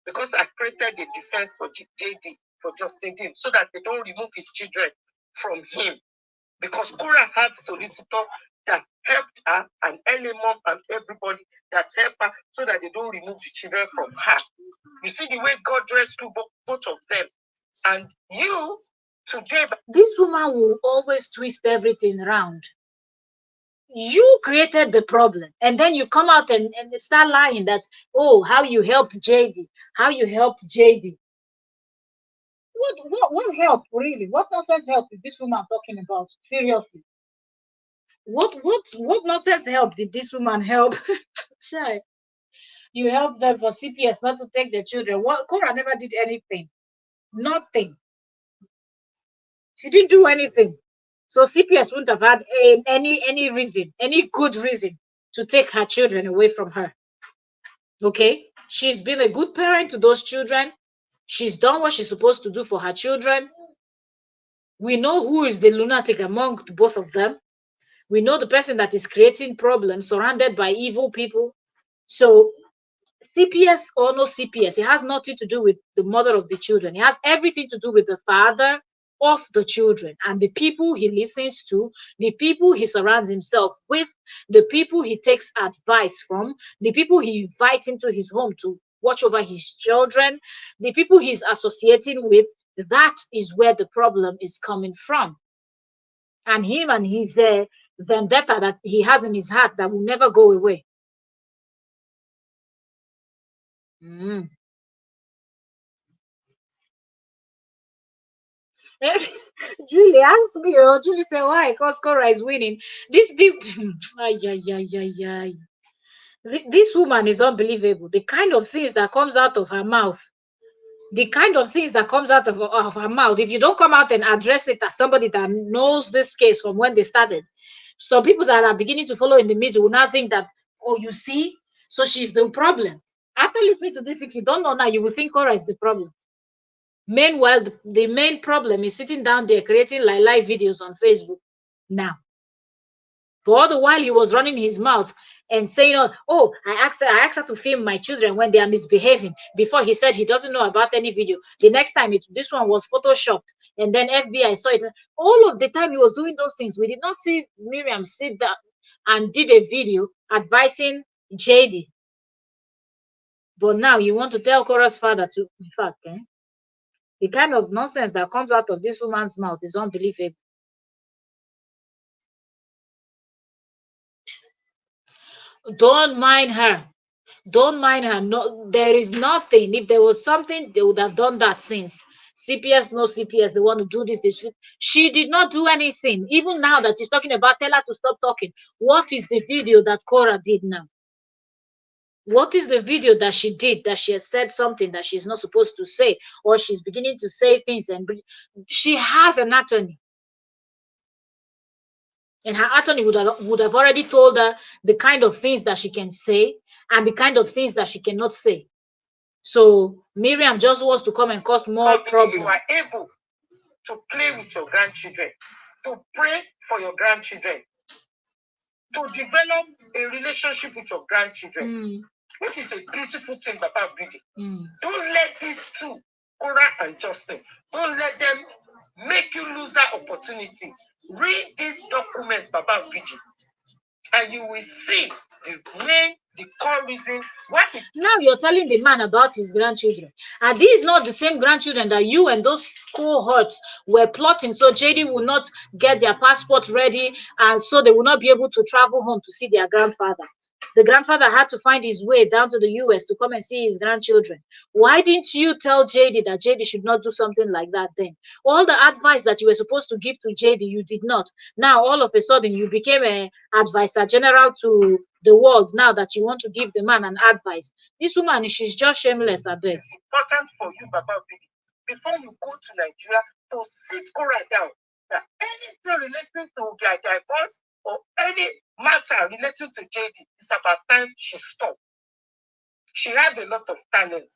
because I created a defense for JD, for Justin Dean, so that they don't remove his children from him. Because Korra had solicitor that helped her, and any mom and everybody that helped her, so that they don't remove the children from her. You see the way God rescued both of them. And you today, this woman will always twist everything around. You created the problem, and then you come out and start lying that, oh, how you helped JD, how you helped JD. What help, really? What nonsense help is this woman talking about? Seriously. What nonsense help did this woman help? You helped them for CPS not to take the children. Korra never did anything. Nothing. She didn't do anything. So CPS wouldn't have had any reason, any good reason to take her children away from her. Okay? She's been a good parent to those children. She's done what she's supposed to do for her children. We know who is the lunatic among both of them. We know the person that is creating problems, surrounded by evil people. So CPS or no CPS, it has nothing to do with the mother of the children. It has everything to do with the father of the children and the people he listens to, the people he surrounds himself with, the people he takes advice from, the people he invites into his home to watch over his children, the people he's associating with. That is where the problem is coming from. And him and his vendetta that he has in his heart that will never go away. Julie asked me, Julie said, why? Because Korra is winning. This woman is unbelievable. The kind of things that comes out of her mouth. The kind of things that comes out of her mouth. If you don't come out and address it as somebody that knows this case from when they started, some people that are beginning to follow in the middle will now think that, oh, you see, so she's the problem. After listening to this, if you don't know now, you will think Korra is the problem. Meanwhile, the main problem is sitting down there creating live videos on Facebook now. For all the while he was running his mouth and saying, oh, I asked her to film my children when they are misbehaving. Before he said he doesn't know about any video. The next time this one was photoshopped, and then FBI saw it. All of the time he was doing those things, we did not see Miriam sit down and did a video advising JD. But now you want to tell Korra's father to, in fact, the kind of nonsense that comes out of this woman's mouth is unbelievable. Don't mind her. Don't mind her. No, there is nothing. If there was something, they would have done that since. CPS, no CPS, they want to do this. She did not do anything. Even now that she's talking about, tell her to stop talking. What is the video that Korra did now? What is the video that she did that she has said something that she's not supposed to say, or she's beginning to say things, and she has an attorney, and her attorney would have already told her the kind of things that she can say and the kind of things that she cannot say. So Miriam just wants to come and cause more problems. You are able to play with your grandchildren, to pray for your grandchildren, to develop a relationship with your grandchildren, which is a beautiful thing about Bidi. Don't let these two, Korra and Justin, don't let them make you lose that opportunity. Read these documents about Bidi, and you will see the core reason why. Now you're telling the man about his grandchildren. Are these not the same grandchildren that you and those cohorts were plotting so JD will not get their passport ready, and so they will not be able to travel home to see their grandfather? The grandfather had to find his way down to the US to come and see his grandchildren. Why didn't you tell JD that JD should not do something like that then? All the advice that you were supposed to give to JD, you did not. Now, all of a sudden, you became an advisor general to the world now that you want to give the man an advice. This woman, she's just shameless, I bet. It's important for you, Baba Bidi, before you go to Nigeria, to sit Korra down. That anything relating to their divorce or any matter relating to JD, it's about time she stopped. She has a lot of talent.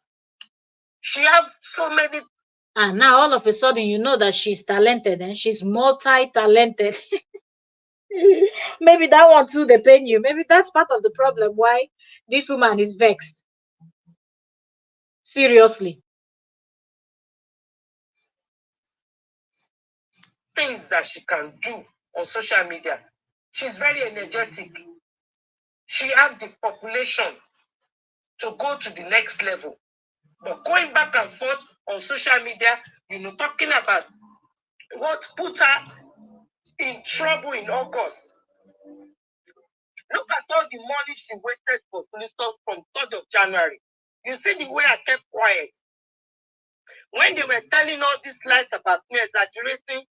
She has so many. And now all of a sudden you know that she's talented and she's multi-talented. Maybe that one too, they pain you. Maybe that's part of the problem why this woman is vexed. Seriously. Things that she can do on social media. She's very energetic. She has the population to go to the next level. But going back and forth on social media, talking about what put her in trouble in August. Look at all the money she wasted for police from 3rd of January. You see the way I kept quiet. When they were telling all these lies about me, exaggerating,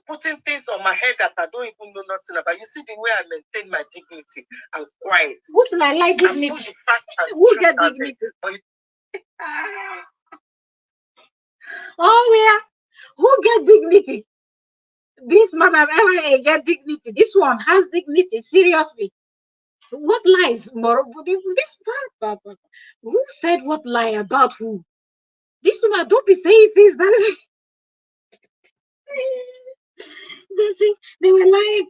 putting things on my head that I don't even know nothing about. You see the way I maintain my dignity and quiet. What will I like dignity? Who get dignity? Oh, yeah. Who get dignity? This Madam Ella get dignity. This one has dignity. Seriously. What lies? This Papa. Who said what lie about who? This woman, don't be saying things that they were lying.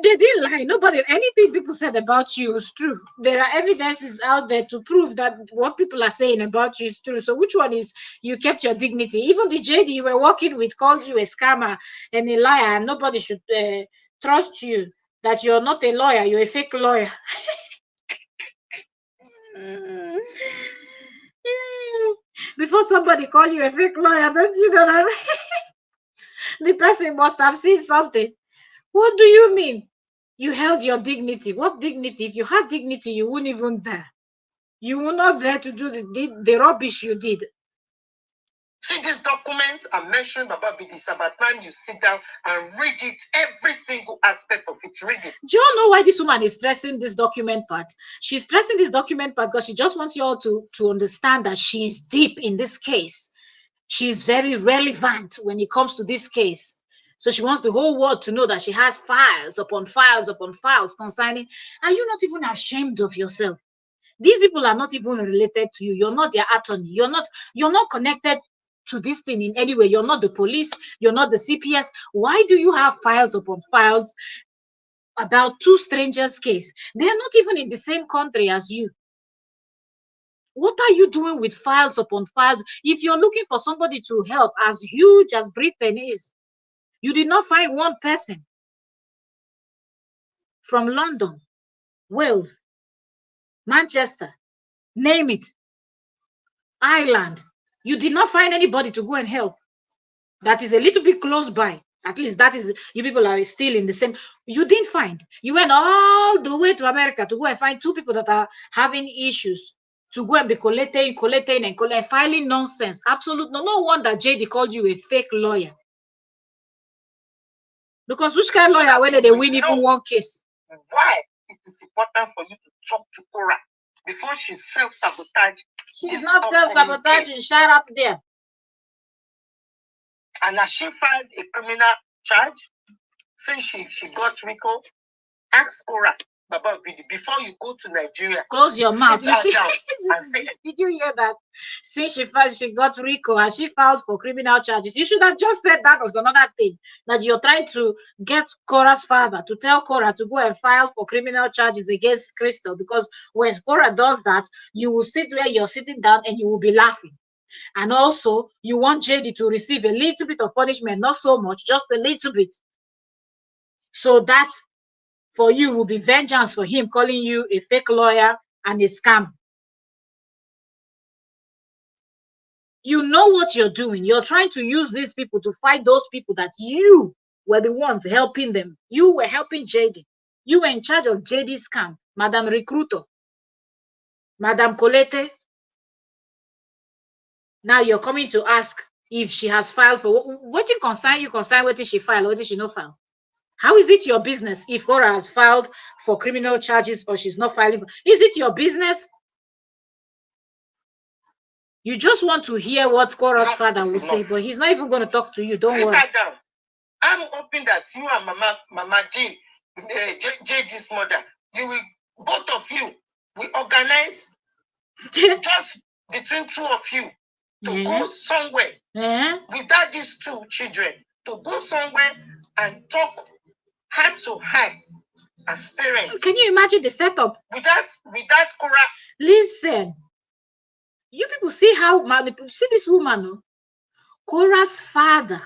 They didn't lie. Nobody, anything people said about you is true. There are evidences out there to prove that what people are saying about you is true. So which one is you kept your dignity? Even the JD you were working with called you a scammer and a liar, and nobody should trust you, that you're not a lawyer, you're a fake lawyer. Before somebody call you a fake lawyer, don't you know that? The person must have seen something. What do you mean? You held your dignity. What dignity? If you had dignity, you wouldn't even dare. You were not there to do the rubbish you did. See this document I'm mentioning, Baba Bidi. It's about time you sit down and read it, every single aspect of it. Read it. Do you know why this woman is stressing this document part? She's stressing this document part because she just wants you all to understand that she's deep in this case. She's very relevant when it comes to this case. So she wants the whole world to know that she has files upon files upon files concerning. Are you not even ashamed of yourself? These people are not even related to you. You're not their attorney. You're not connected to this thing in any way. You're not the police. You're not the CPS. Why do you have files upon files about two strangers' case? They're not even in the same country as you. What are you doing with files upon files? If you're looking for somebody to help, as huge as Britain is, you did not find one person from London, Wales, Manchester, name it, Ireland. You did not find anybody to go and help. That is a little bit close by. At least that is, you people are still in the same. You didn't find. You went all the way to America to go and find two people that are having issues, to go and be collecting, and filing nonsense. Absolute. No wonder JD called you a fake lawyer. Because which kind of lawyer, whether they win even one case? Why it is important for you to talk to Korra before she self-sabotage? She's not self-sabotaging. Shut up there. And as she filed a criminal charge, since she got RICO, ask Korra, Baba Obidi, before you go to Nigeria, close your mouth. You see, did you hear that? Since she got RICO and she filed for criminal charges, you should have just said that was another thing, that you're trying to get Korra's father to tell Korra to go and file for criminal charges against Crystal, because when Korra does that, you will sit where you're sitting down and you will be laughing. And also, you want JD to receive a little bit of punishment, not so much, just a little bit. So that for you will be vengeance for him calling you a fake lawyer and a scam. You know what you're doing. You're trying to use these people to fight those people that you were the ones helping them. You were helping JD. You were in charge of JD's scam, Madam Recruiter, Madam Colette. Now you're coming to ask if she has filed for what you concern. You concern whether she filed or whether she no file. How is it your business if Korra has filed for criminal charges or she's not filing? Is it your business? You just want to hear what Korra's father will say, but he's not even going to talk to you. Don't worry. Sit down. I'm hoping that you and Mama Jean, JD's mother, you will, both of you, we organize just between two of you to go somewhere without these two children, to go somewhere and talk heart to heart as parents. Can you imagine the setup? Without Korra. Listen, you people see how manipulative. See this woman, Korra's father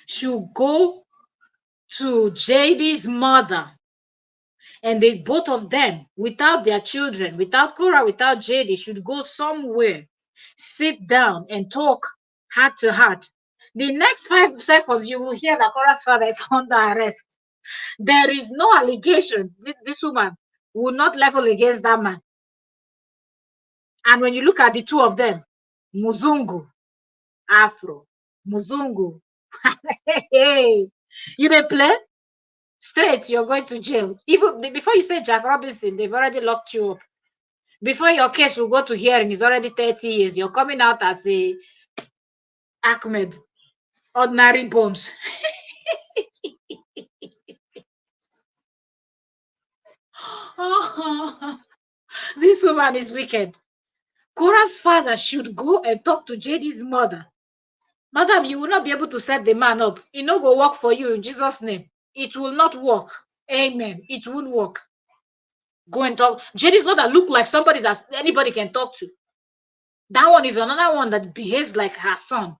should go to JD's mother, and they both of them, without their children, without Korra, without JD, should go somewhere, sit down and talk heart to heart. The next 5 seconds, you will hear that Korra's father is under arrest. There is no allegation. This woman will not level against that man. And when you look at the two of them, Muzungu, Afro, Muzungu, hey, you they play straight, you're going to jail. Even before you say Jack Robinson, they've already locked you up. Before your case will go to hearing, it's already 30 years. You're coming out as a Ahmed, ordinary bones. Oh, this woman is wicked. Korra's father should go and talk to JD's mother. Madam, you will not be able to set the man up. It no go work for you in Jesus' name. It will not work. Amen. It won't work. Go and talk. JD's mother look like somebody that anybody can talk to. That one is another one that behaves like her son.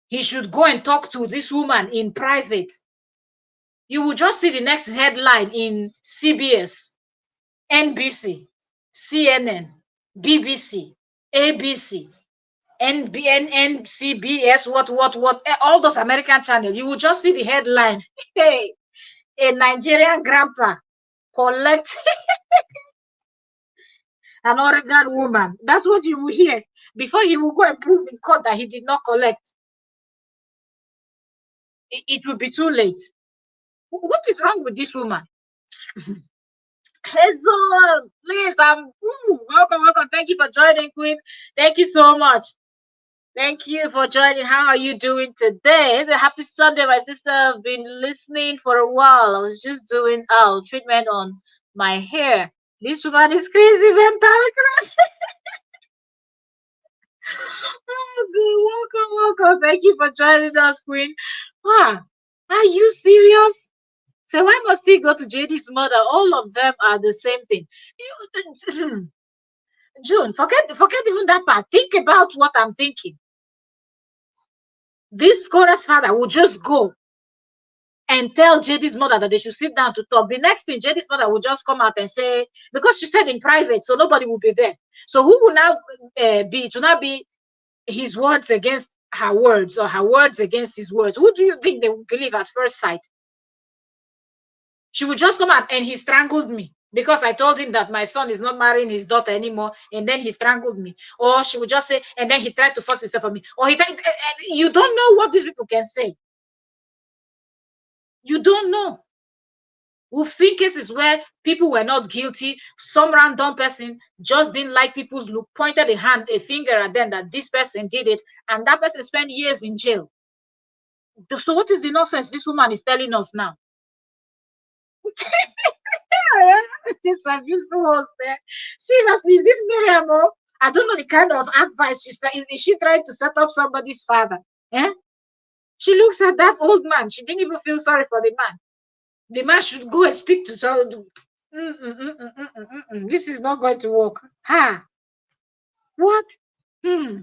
He should go and talk to this woman in private. You will just see the next headline in CBS, NBC, CNN, BBC, ABC, NBN, CBS, what, all those American channels. You will just see the headline. Hey, a Nigerian grandpa collect an Oregon woman. That's what you will hear before he will go and prove in court that he did not collect. It will be too late. What is wrong with this woman? Hello, please, welcome. Thank you for joining, Queen. Thank you so much. Thank you for joining. How are you doing today? It's a happy Sunday, my sister. I've been listening for a while. I was just doing treatment on my hair. This woman is crazy, man. Oh, welcome. Thank you for joining us, Queen. Wow, are you serious? So why must he go to JD's mother? All of them are the same thing. June, forget even that part. Think about what I'm thinking. This Korra's father will just go and tell JD's mother that they should sit down to talk. The next thing, JD's mother will just come out and say, because she said in private, so nobody will be there. So who will now it will not be his words against her words or her words against his words? Who do you think they will believe at first sight? She would just come out and he strangled me because I told him that my son is not marrying his daughter anymore, and then he strangled me. Or she would just say, and then he tried to force himself on me. Or he tried, you don't know what these people can say. You don't know. We've seen cases where people were not guilty. Some random person just didn't like people's look, pointed a finger at them that this person did it, and that person spent years in jail. So what is the nonsense this woman is telling us now? This beautiful host there. Seriously, is this Miriam? I don't know the kind of advice she's trying. Is she trying to set up somebody's father? Eh? She looks at that old man. She didn't even feel sorry for the man. The man should go and speak to someone. This is not going to work. Ha! What? Yes,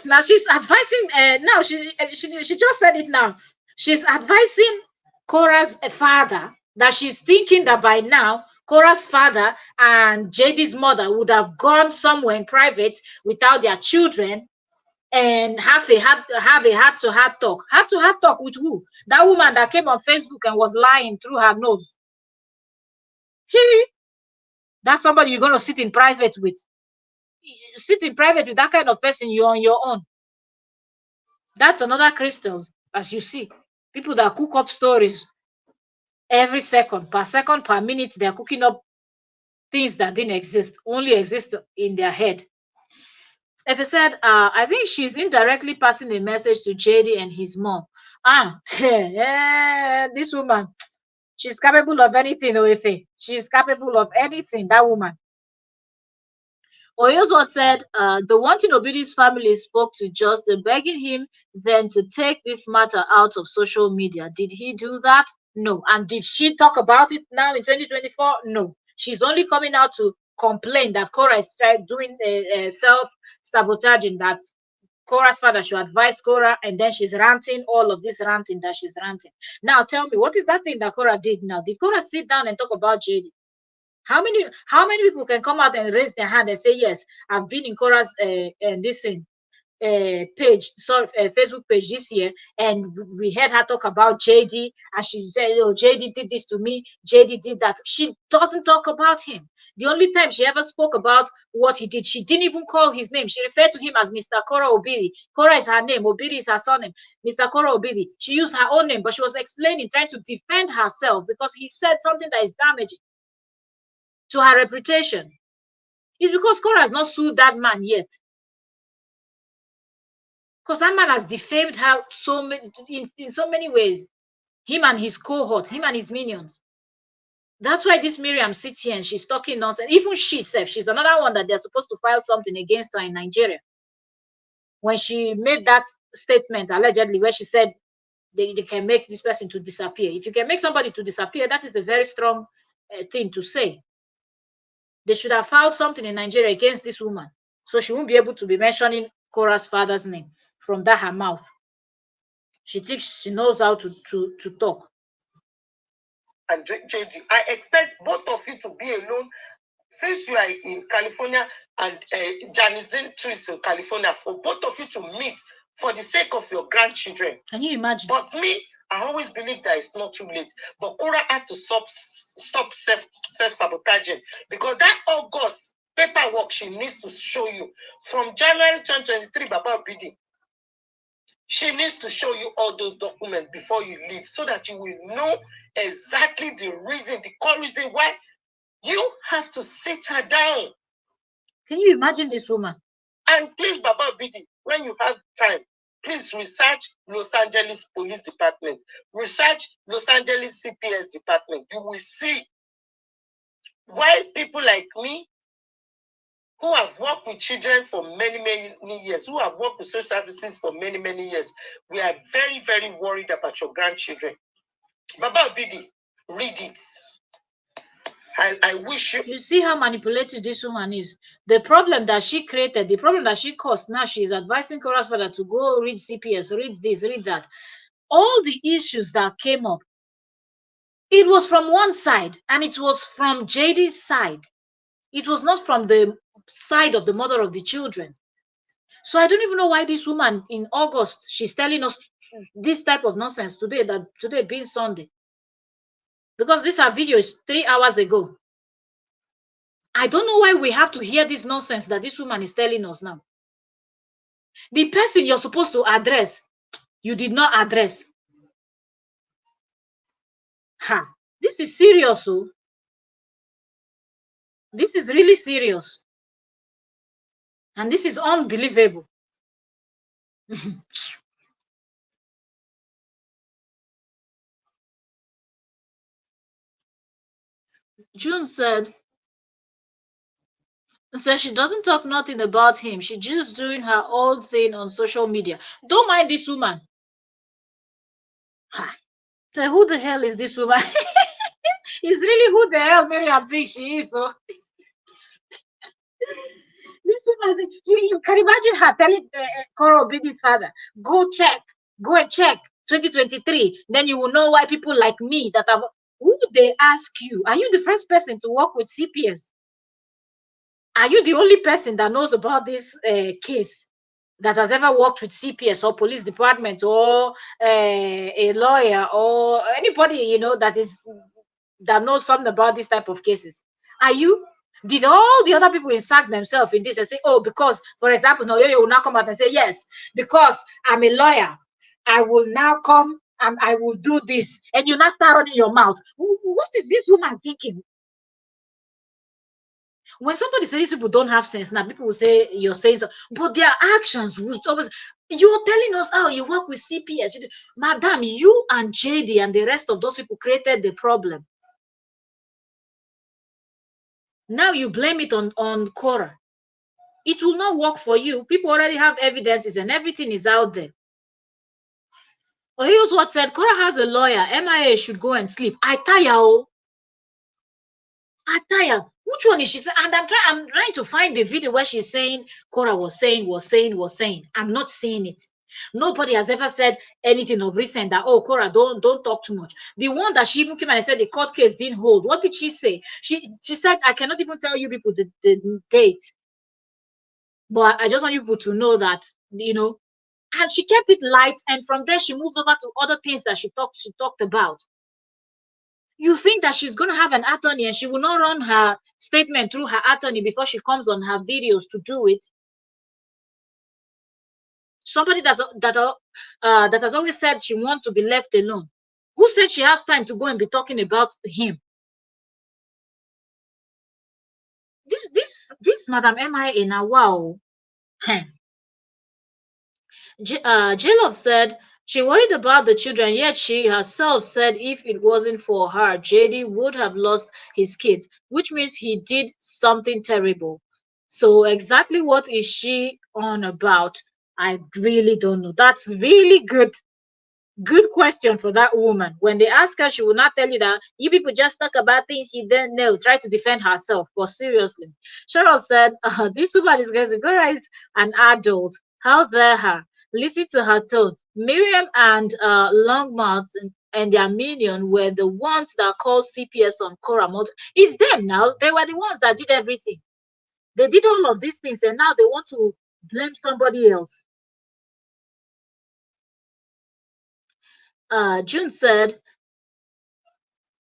now she's advising. Now she just said it now. She's advising Korra's father that she's thinking that by now Korra's father and JD's mother would have gone somewhere in private without their children and have a heart-to-heart talk. Heart-to-heart talk with who? That woman that came on Facebook and was lying through her nose. That's somebody you're going to sit in private with. Sit in private with that kind of person, you're on your own. That's another crystal, as you see. People that cook up stories every second, per minute, they're cooking up things that didn't exist, only exist in their head. If I said, I think she's indirectly passing a message to JD and his mom. This woman, she's capable of anything, Oefe. She's capable of anything, that woman. Oyozwo said, the one thing Obidi's family spoke to Justin, begging him then to take this matter out of social media. Did he do that? No. And did she talk about it now in 2024? No. She's only coming out to complain that Korra is doing self-sabotaging, that Korra's father should advise Korra, and then she's ranting all of this ranting that she's ranting. Now tell me, what is that thing that Korra did now? Did Korra sit down and talk about JD? How many people can come out and raise their hand and say, yes, I've been in Korra's page, Facebook page this year, and we heard her talk about JD, and she said, oh, JD did this to me, JD did that. She doesn't talk about him. The only time she ever spoke about what he did, she didn't even call his name. She referred to him as Mr. Korra Obidi. Korra is her name, Obidi is her surname. Mr. Korra Obidi. She used her own name, but she was explaining, trying to defend herself because he said something that is damaging to her reputation. It's because Korra has not sued that man yet. Because that man has defamed her in so many ways. Him and his cohort, him and his minions. That's why this Miriam sits here and she's talking nonsense. Even she said, she's another one that they're supposed to file something against her in Nigeria. When she made that statement, allegedly, where she said they can make this person to disappear. If you can make somebody to disappear, that is a very strong thing to say. They should have filed something in Nigeria against this woman, so she won't be able to be mentioning Korra's father's name from that her mouth. She thinks she knows how to talk. And JD, I expect both of you to be alone since you are in California and Janice too is in California, for both of you to meet for the sake of your grandchildren. Can you imagine? But me, I always believe that it's not too late. But Korra has to stop self-sabotaging, because that August paperwork she needs to show you from January 2023, Baba Obidi. She needs to show you all those documents before you leave, so that you will know exactly the reason, the core reason why you have to sit her down. Can you imagine this woman? And please, Baba Obidi, when you have time, please research Los Angeles Police Department. Research Los Angeles CPS Department. You will see why people like me, who have worked with children for many, many years, who have worked with social services for many, many years, we are very, very worried about your grandchildren. Baba Obidi, read it. I wish you... You see how manipulative this woman is. The problem that she created, the problem that she caused, now she's advising Korra's father to go read CPS, read this, read that. all the issues that came up, it was from one side, and it was from JD's side. It was not from the side of the mother of the children. So I don't even know why this woman in August, she's telling us this type of nonsense today, that today being Sunday. Because this our video is 3 hours ago. I don't know why we have to hear this nonsense that this woman is telling us now. The person you're supposed to address, you did not address. Ha! This is serious, oh. This is really serious. And this is unbelievable. June said she doesn't talk nothing about him. She just doing her own thing on social media. Don't mind this woman. Ha! So who the hell is this woman? It's really who the hell Mariam thinks she is. So this woman, you can imagine her telling Korra Obidi's father, go and check 2023. Then you will know why people like me that have. Who they ask you? Are you the first person to work with CPS? Are you the only person that knows about this case that has ever worked with CPS or police department or a lawyer or anybody, you know, that knows something about this type of cases? Are you? Did all the other people insert themselves in this and say, oh, because, for example, no, you will now come out and say, yes, because I'm a lawyer, I will now come and I will do this, and you not start running your mouth. What is this woman thinking? When somebody says people don't have sense, now people will say you're saying so, but their actions will always. You're telling us how you work with CPS, madam. You and JD and the rest of those people created the problem. Now you blame it on Korra. It will not work for you. People already have evidences and everything is out there. Oh, here's what said Korra has a lawyer. MIA should go and sleep. I tire. Oh. I tire. Which one is she saying? And I'm trying to find the video where she's saying Korra was saying. I'm not seeing it. Nobody has ever said anything of recent that, oh, Korra, don't talk too much. The one that she even came and said the court case didn't hold. What did she say? She said, I cannot even tell you people the date. But I just want you people to know that, you know, and she kept it light, and from there she moved over to other things that she talked about. You think that she's going to have an attorney and she will not run her statement through her attorney before she comes on her videos to do it? Somebody that has always said she wants to be left alone. Who said she has time to go and be talking about him? This Madam MIA now, wow. J-Love said she worried about the children, yet she herself said if it wasn't for her, JD would have lost his kids, which means he did something terrible. So exactly what is she on about? I really don't know. That's really good. Good question for that woman. When they ask her, she will not tell you that you people just talk about things you don't know. Try to defend herself. But seriously, Cheryl said, this woman is going to go right an adult. How dare her? Listen to her tone. Miriam and Longmouth and their minion were the ones that called CPS on Korra. It's them now. They were the ones that did everything. They did all of these things, and now they want to blame somebody else. June said,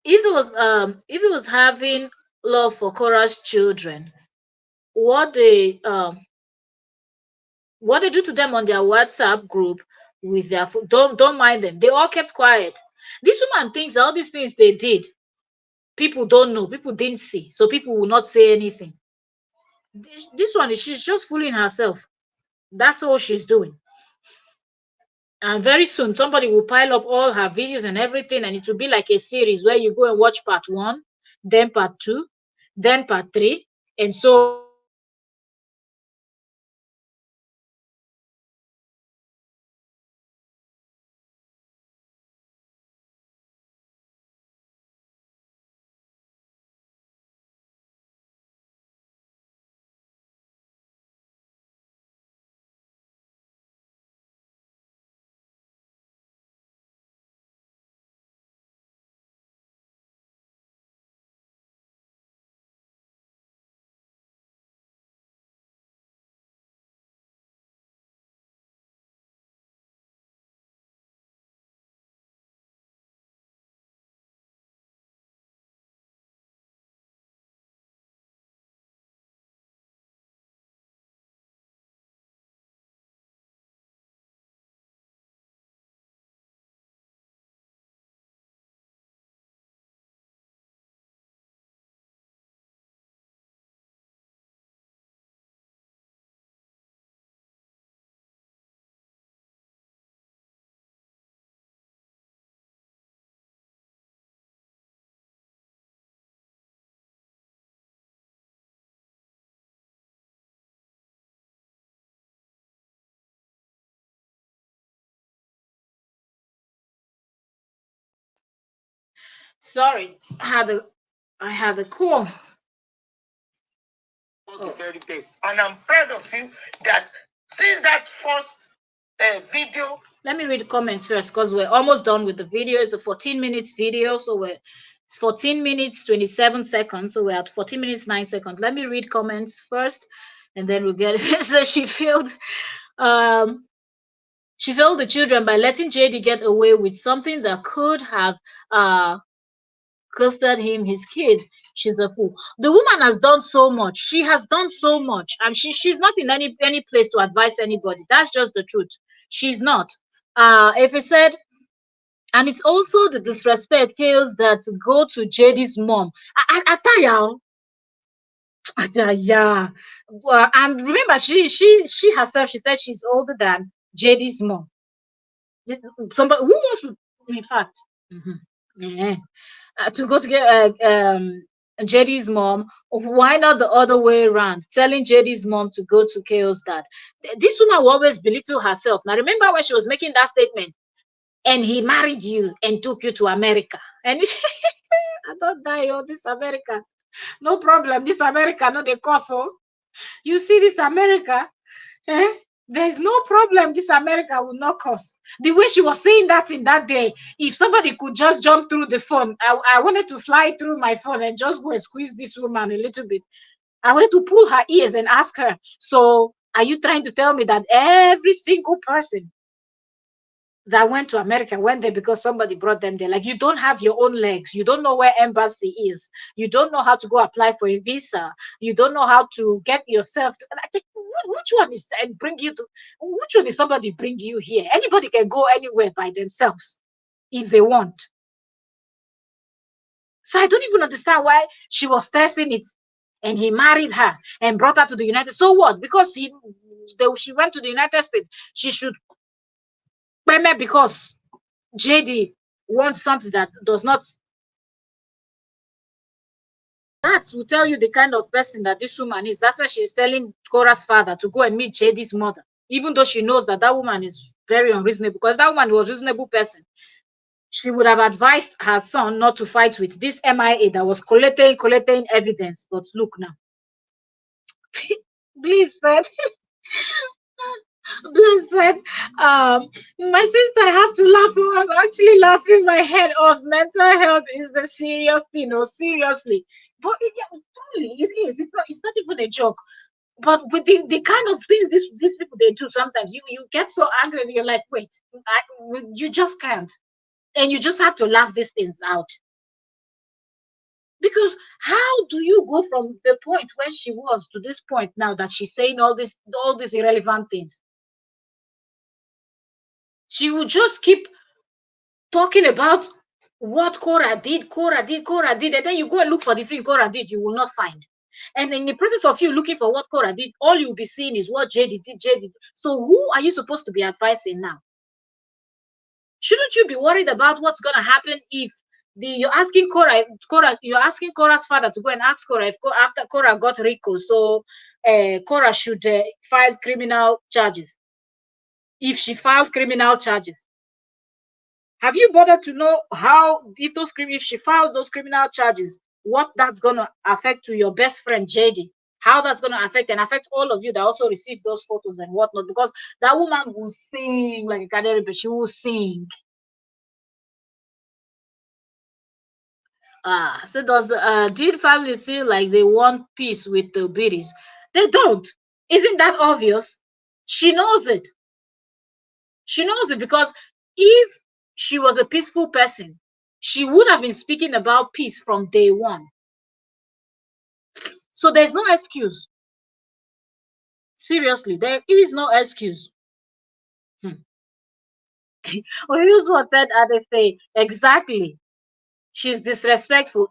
if it was having love for Korra's children, what they do to them on their WhatsApp group with their don't mind them. They all kept quiet. This woman thinks all these things they did, people don't know, people didn't see, so people will not say anything. This one, she's just fooling herself. That's all she's doing. And very soon somebody will pile up all her videos and everything, and it will be like a series where you go and watch part 1, then part 2, then part 3, and so Sorry, I had a call. The very best, and I'm proud of you that since that first video. Let me read the comments first because we're almost done with the video. It's a 14 minutes video, so it's 14 minutes 27 seconds, so we're at 14 minutes 9 seconds. Let me read comments first, and then we'll get it. So she failed the children by letting JD get away with something that could have costed him his kid. She's a fool. The woman has done so much. She has done so much, and she's not in any place to advise anybody. That's just the truth. She's not. If it said, and it's also the disrespect chaos that go to JD's mom. Ataya. Yeah. And remember, she herself, she said she's older than JD's mom. Somebody who wants to, in fact, yeah, to go to get JD's mom. Why not the other way around? Telling JD's mom to go to KO's dad. This woman will always belittle herself. Now remember when she was making that statement, and he married you and took you to America. And I don't die on this America. No problem. This America, not the coso. You see this America, eh? There's no problem. This America will not cost. The way she was saying that in that day, if somebody could just jump through the phone, I wanted to fly through my phone and just go and squeeze this woman a little bit. I wanted to pull her ears and ask her, so are you trying to tell me that every single person that went to America went there because somebody brought them there? Like, you don't have your own legs. You don't know where embassy is. You don't know how to go apply for a visa. You don't know how to get yourself to, I think, which one is and bring you to, which one is somebody bring you here? Anybody can go anywhere by themselves if they want. So I don't even understand why she was stressing it. And he married her and brought her to the United States. So what? Because she went to the United States, she should payment because JD wants something that does not. That will tell you the kind of person that this woman is. That's why she's telling Korra's father to go and meet JD's mother, even though she knows that that woman is very unreasonable. Because if that woman was a reasonable person, she would have advised her son not to fight with this MIA that was collecting evidence. But look now. Please, said. Blessed. My sister, I have to laugh. I'm actually laughing my head off. Mental health is a serious thing, no, seriously. But it is. It's not even a joke. But with the kind of things these people they do, sometimes you get so angry and you're like, wait, you just can't. And you just have to laugh these things out. Because how do you go from the point where she was to this point now that she's saying all these irrelevant things? She would just keep talking about what Korra did, and then you go and look for the thing Korra did, you will not find. And in the process of you looking for what Korra did, all you'll be seeing is what JD did. So who are you supposed to be advising now? Shouldn't you be worried about what's gonna happen if you're asking Korra's father to go and ask Korra if after Korra got Rico, so Korra should file criminal charges. If she files criminal charges, have you bothered to know how, if she files those criminal charges, what that's going to affect to your best friend JD? How that's going to affect all of you that also received those photos and whatnot? Because that woman will sing like a canary, but she will sing. So does the Dean family seem like they want peace with the biddies? They don't. Isn't that obvious? She knows it. She knows it because if she was a peaceful person, she would have been speaking about peace from day one. So there's no excuse. Seriously, there is no excuse. Or use what said Adefe. Exactly. She's disrespectful.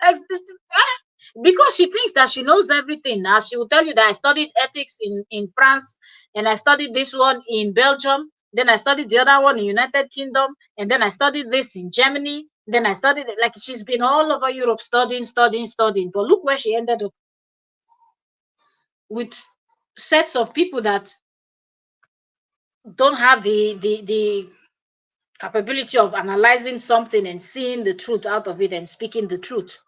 Because she thinks that she knows everything. Now she will tell you that I studied ethics in France, and I studied this one in Belgium, then I studied the other one in United Kingdom, and then I studied this in Germany, then I studied it. Like, she's been all over Europe studying. But look where she ended up, with sets of people that don't have the capability of analyzing something and seeing the truth out of it and speaking the truth.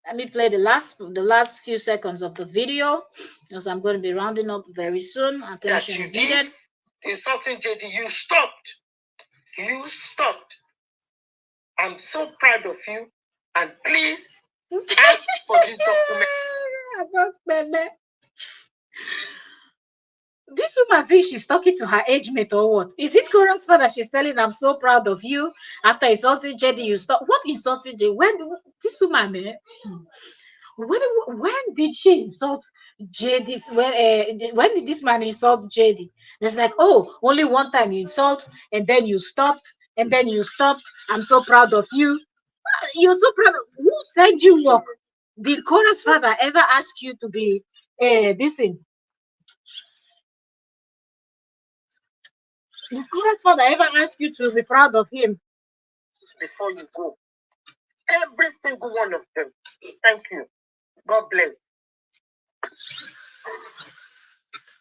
Let me play the last few seconds of the video, because I'm going to be rounding up very soon. Attention is needed. Insulting JD, you stopped. You stopped. I'm so proud of you, and please ask for this document. This woman thinks she's talking to her age mate or what? Is it Korra's father she's telling, I'm so proud of you? After insulting JD, you stop. What insulting JD? When this woman, when did she insult JD? When did this man insult JD? It's like, oh, only one time you insult, and then you stopped, and then you stopped. I'm so proud of you. You're so proud. Who said you work? Did Korra's father ever ask you to be this thing? Did Korra's father ever ask you to be proud of him? Before you go, every single one of them. Thank you. God bless.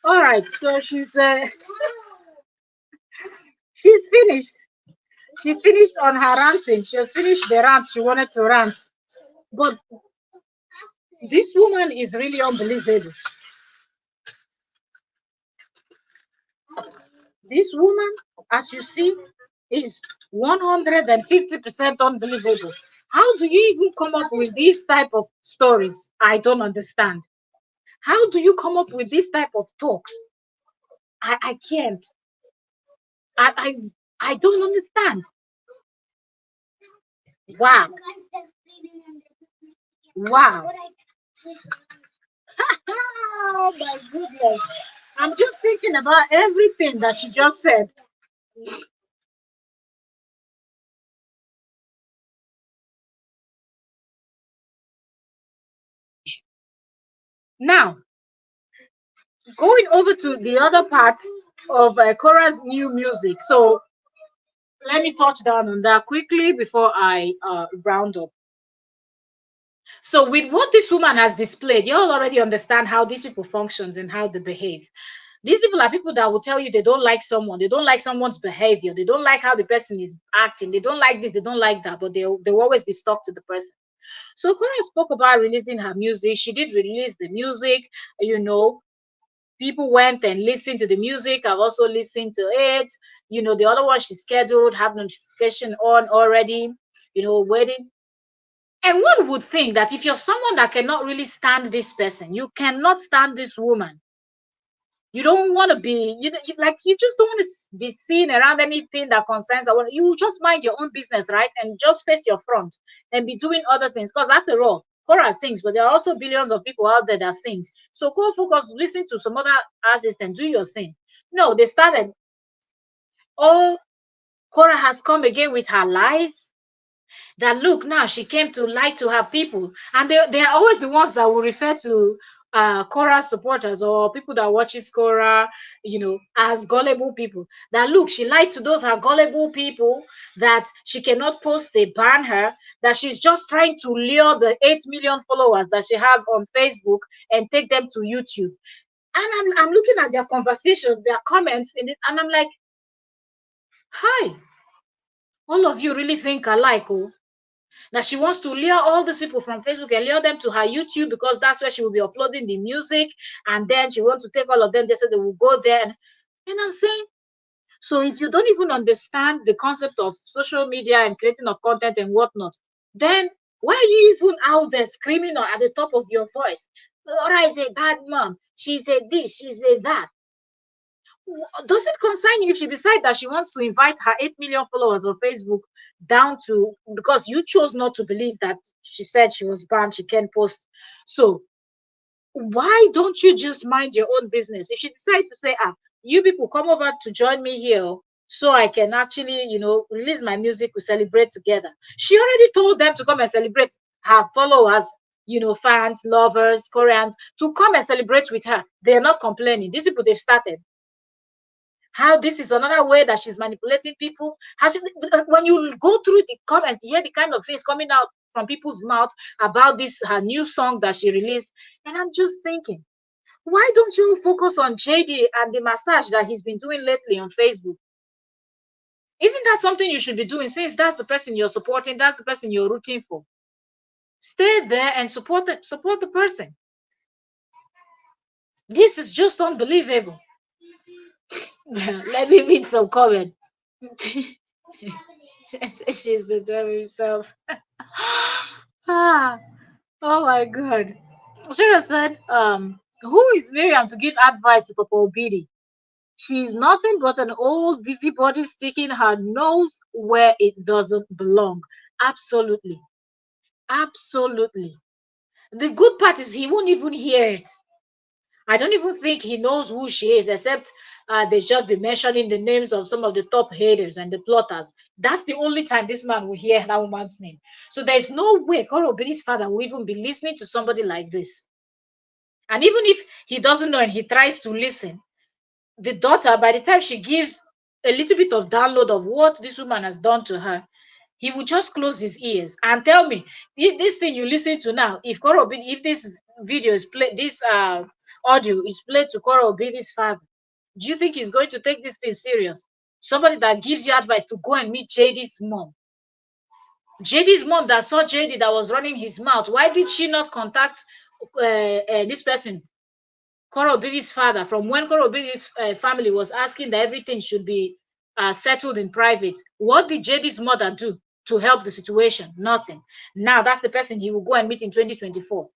All right, so she's finished. She finished on her ranting. She has finished the rant she wanted to rant. But this woman is really unbelievable. This woman, as you see, is 150% unbelievable. How do you even come up with these type of stories? I don't understand. How do you come up with this type of talks? I can't. I don't understand. Wow. Wow. Oh my goodness. I'm just thinking about everything that she just said. Now, going over to the other part of Korra's new music. So let me touch down on that quickly before I round up. So with what this woman has displayed, you all already understand how these people functions and how they behave. These people are people that will tell you they don't like someone, they don't like someone's behavior, they don't like how the person is acting, they don't like this, they don't like that, but they'll always be stuck to the person. So Korra spoke about releasing her music. She did release the music, you know. People went and listened to the music. I've also listened to it. You know, the other one she scheduled, have notification on already, you know, waiting. And one would think that if you're someone that cannot really stand this person, you cannot stand this woman. You don't want to be, you just don't want to be seen around anything that concerns her. You just mind your own business, right? And just face your front and be doing other things. Because after all, Korra sings, but there are also billions of people out there that sings. So go focus, listen to some other artists and do your thing. No, they started. Oh, Korra has come again with her lies. That look, now she came to lie to her people, and they are always the ones that will refer to Korra supporters or people that watches Korra, you know, as gullible people. That look, she lied to those her gullible people, that she cannot post, they ban her, that she's just trying to lure the 8 million followers that she has on Facebook and take them to YouTube. And I'm looking at their conversations, their comments in it, and I'm like, hi, all of you really think alike, oh. Now she wants to lure all these people from Facebook and lure them to her YouTube, because that's where she will be uploading the music, and then she wants to take all of them. They said they will go there, and I'm saying, so if you don't even understand the concept of social media and creating of content and whatnot, then why are you even out there screaming at the top of your voice? Korra is a bad mom. She's a this. She's a that. Does it concern you if she decides that she wants to invite her 8 million followers on Facebook down to, because you chose not to believe that she said she was banned, she can't post? So why don't you just mind your own business? If she decides to say, you people come over to join me here so I can actually, you know, release my music, we celebrate together. She already told them to come and celebrate, her followers, you know, fans, lovers, Koreans, to come and celebrate with her. They're not complaining. These people, they've started. How this is another way that she's manipulating people. When you go through the comments, you hear the kind of things coming out from people's mouth about this, her new song that she released. And I'm just thinking, why don't you focus on JD and the massage that he's been doing lately on Facebook? Isn't that something you should be doing, since that's the person you're supporting, that's the person you're rooting for? Stay there and support the person. This is just unbelievable. Let me read some comment. She's the devil himself. Oh my god. Should have said, who is Miriam to give advice to Papa Obidi? She's nothing but an old busybody sticking her nose where it doesn't belong. Absolutely. Absolutely. The good part is he won't even hear it. I don't even think he knows who she is, except they just be mentioning the names of some of the top haters and the plotters. That's the only time this man will hear that woman's name. So there's no way Korra Obidi's father will even be listening to somebody like this. And even if he doesn't know and he tries to listen, the daughter, by the time she gives a little bit of download of what this woman has done to her, he will just close his ears and tell me, if this thing you listen to now, if Korra Obidi, if this video is played, this audio is played to Korra Obidi's father, do you think he's going to take this thing serious? Somebody that gives you advice to go and meet JD's mom. JD's mom that saw JD that was running his mouth. Why did she not contact this person, Korra Obidi's father, from when Korra Obidi's family was asking that everything should be settled in private? What did JD's mother do to help the situation? Nothing. Now that's the person he will go and meet in 2024.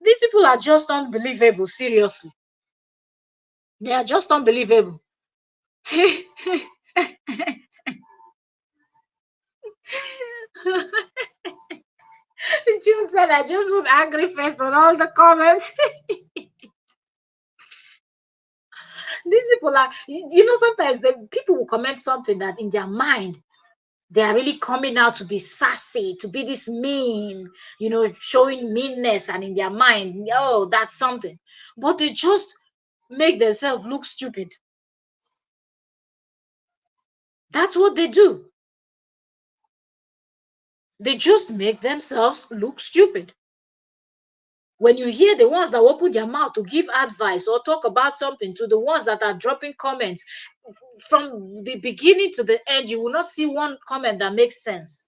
These people are just unbelievable, seriously. They are just unbelievable. June said, I just put angry face on all the comments. These people are, sometimes the people will comment something that in their mind, they are really coming out to be sassy, to be this mean, showing meanness, and in their mind, oh, that's something. But they just make themselves look stupid. That's what they do. They just make themselves look stupid. When you hear the ones that open their mouth to give advice or talk about something, to the ones that are dropping comments, from the beginning to the end, you will not see one comment that makes sense.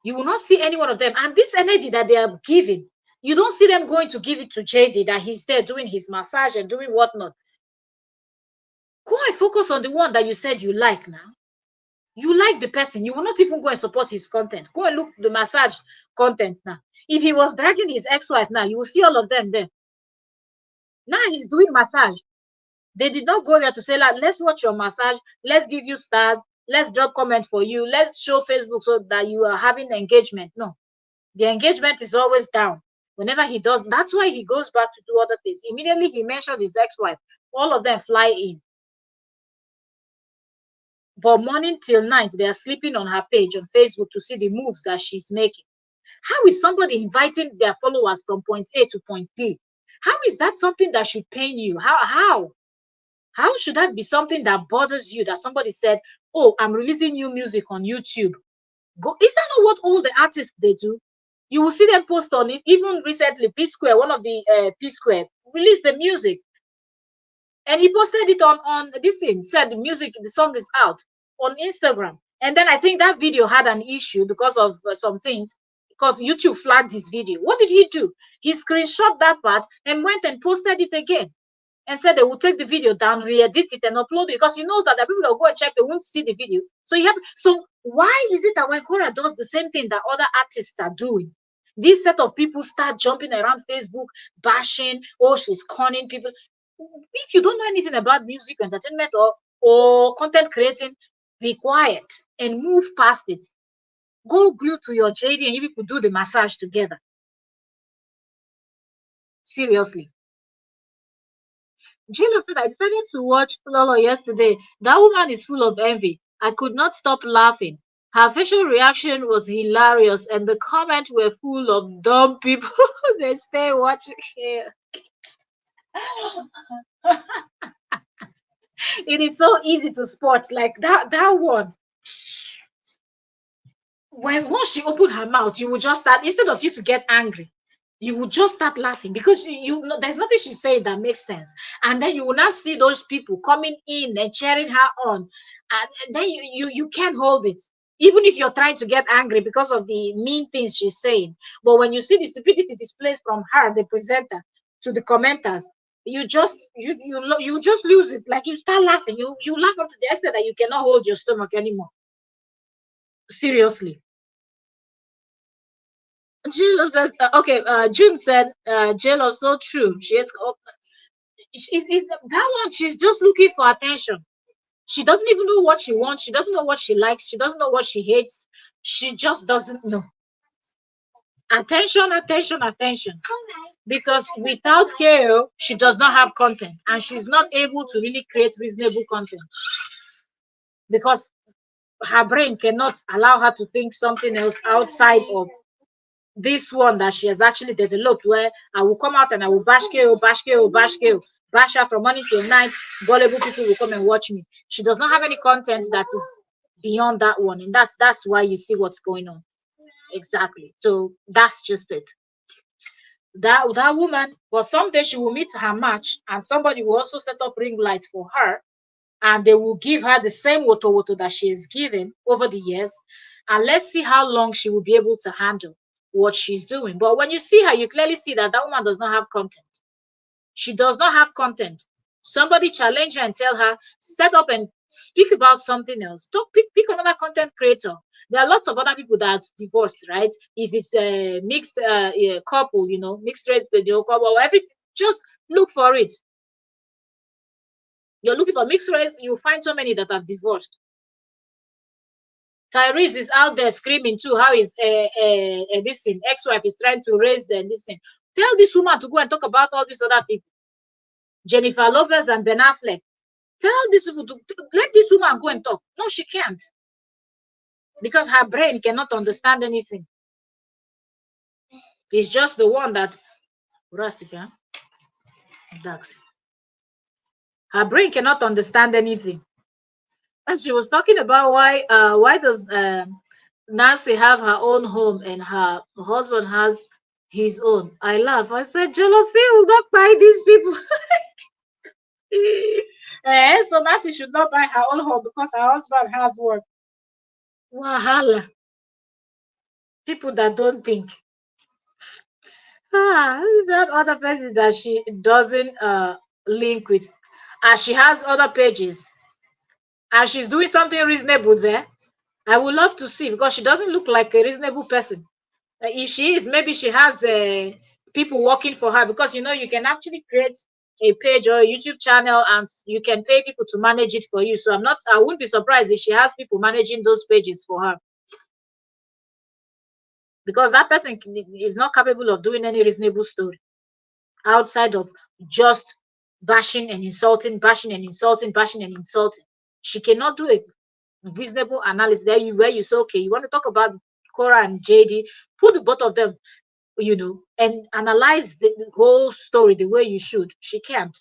You will not see any one of them. And this energy that they are giving, you don't see them going to give it to JD, that he's there doing his massage and doing whatnot. Go and focus on the one that you said you like now. You like the person. You will not even go and support his content. Go and look the massage content now. If he was dragging his ex-wife now, you will see all of them there. Now he's doing massage. They did not go there to say, like, let's watch your massage, let's give you stars, let's drop comments for you, let's show Facebook so that you are having engagement. No, the engagement is always down. Whenever he does, that's why he goes back to do other things. Immediately he mentioned his ex-wife, all of them fly in. But morning till night, they are sleeping on her page on Facebook to see the moves that she's making. How is somebody inviting their followers from point A to point B? How is that something that should pain you? How should that be something that bothers you, that somebody said, oh, I'm releasing new music on YouTube? Is that not what all the artists they do? You will see them post on it. Even recently, P Square, one of the P Square, released the music. And he posted it on this thing, said the song is out on Instagram. And then I think that video had an issue because of some things, because YouTube flagged his video. What did he do? He screenshot that part and went and posted it again, and said they will take the video down, re-edit it, and upload it, because he knows that the people that will go and check, they won't see the video. So why is it that when Korra does the same thing that other artists are doing, this set of people start jumping around Facebook, bashing, oh, she's conning people? If you don't know anything about music, entertainment, or content creating, be quiet and move past it. Go glue to your JD and you people do the massage together. Seriously. Gino said, I decided to watch Lolo yesterday. That woman is full of envy. I could not stop laughing. Her facial reaction was hilarious, and the comments were full of dumb people. They stay watching here. It is so easy to spot, like that one. Once she opened her mouth, you will just start, instead of you to get angry, you will just start laughing, because you know there's nothing she's saying that makes sense. And then you will not see those people coming in and cheering her on. and then you can't hold it, even if you're trying to get angry because of the mean things she's saying. But when you see the stupidity displays from her, the presenter, to the commenters, you just you just lose it. Like, you start laughing, you laugh up to the extent that you cannot hold your stomach anymore. Seriously. Jill says, okay, June said, Jill, so true. She is, that one, she's just looking for attention. She doesn't even know what she wants. She doesn't know what she likes. She doesn't know what she hates. She just doesn't know. Attention, attention, attention. Because without KO, she does not have content, and she's not able to really create reasonable content because her brain cannot allow her to think something else outside of this one that she has actually developed, where I will come out and I will bash KO, bash KO, bash KO, bash her from morning till night. Gullible people will come and watch me. She does not have any content that is beyond that one, and that's why you see what's going on. Exactly. So that's just it. That woman, but someday she will meet her match, and somebody will also set up ring lights for her, and they will give her the same woto that she is given over the years, and let's see how long she will be able to handle what she's doing. But when you see her, you clearly see that woman does not have content. She does not have content. Somebody challenge her and tell her, set up and speak about something else. Don't pick another content creator. There are lots of other people that are divorced, right? If it's a mixed couple, mixed race, couple, everything, just look for it. You're looking for mixed race, you'll find so many that are divorced. Tyrese is out there screaming too how his this thing, ex-wife is trying to raise them. This thing. Tell this woman to go and talk about all these other people. Jennifer Lopez and Ben Affleck. Tell these people to let this woman go and talk. No, she can't. Because her brain cannot understand anything. It's just the one that her brain cannot understand anything. And she was talking about why does Nancy have her own home and her husband has his own. I laugh. I said, jealousy will not buy these people. So Nancy should not buy her own home because her husband has one. Wahala. People that don't think. Is that other pages that she doesn't link with? And she has other pages. And she's doing something reasonable there. I would love to see, because she doesn't look like a reasonable person. If she is, maybe she has people working for her, because you can actually create a page or a YouTube channel and you can pay people to manage it for you. So I wouldn't be surprised if she has people managing those pages for her, because that person is not capable of doing any reasonable story outside of just bashing and insulting, bashing and insulting, bashing and insulting. She cannot do a reasonable analysis there where you say, okay, you want to talk about Korra and JD, put the both of them, and analyze the whole story the way you should. She can't.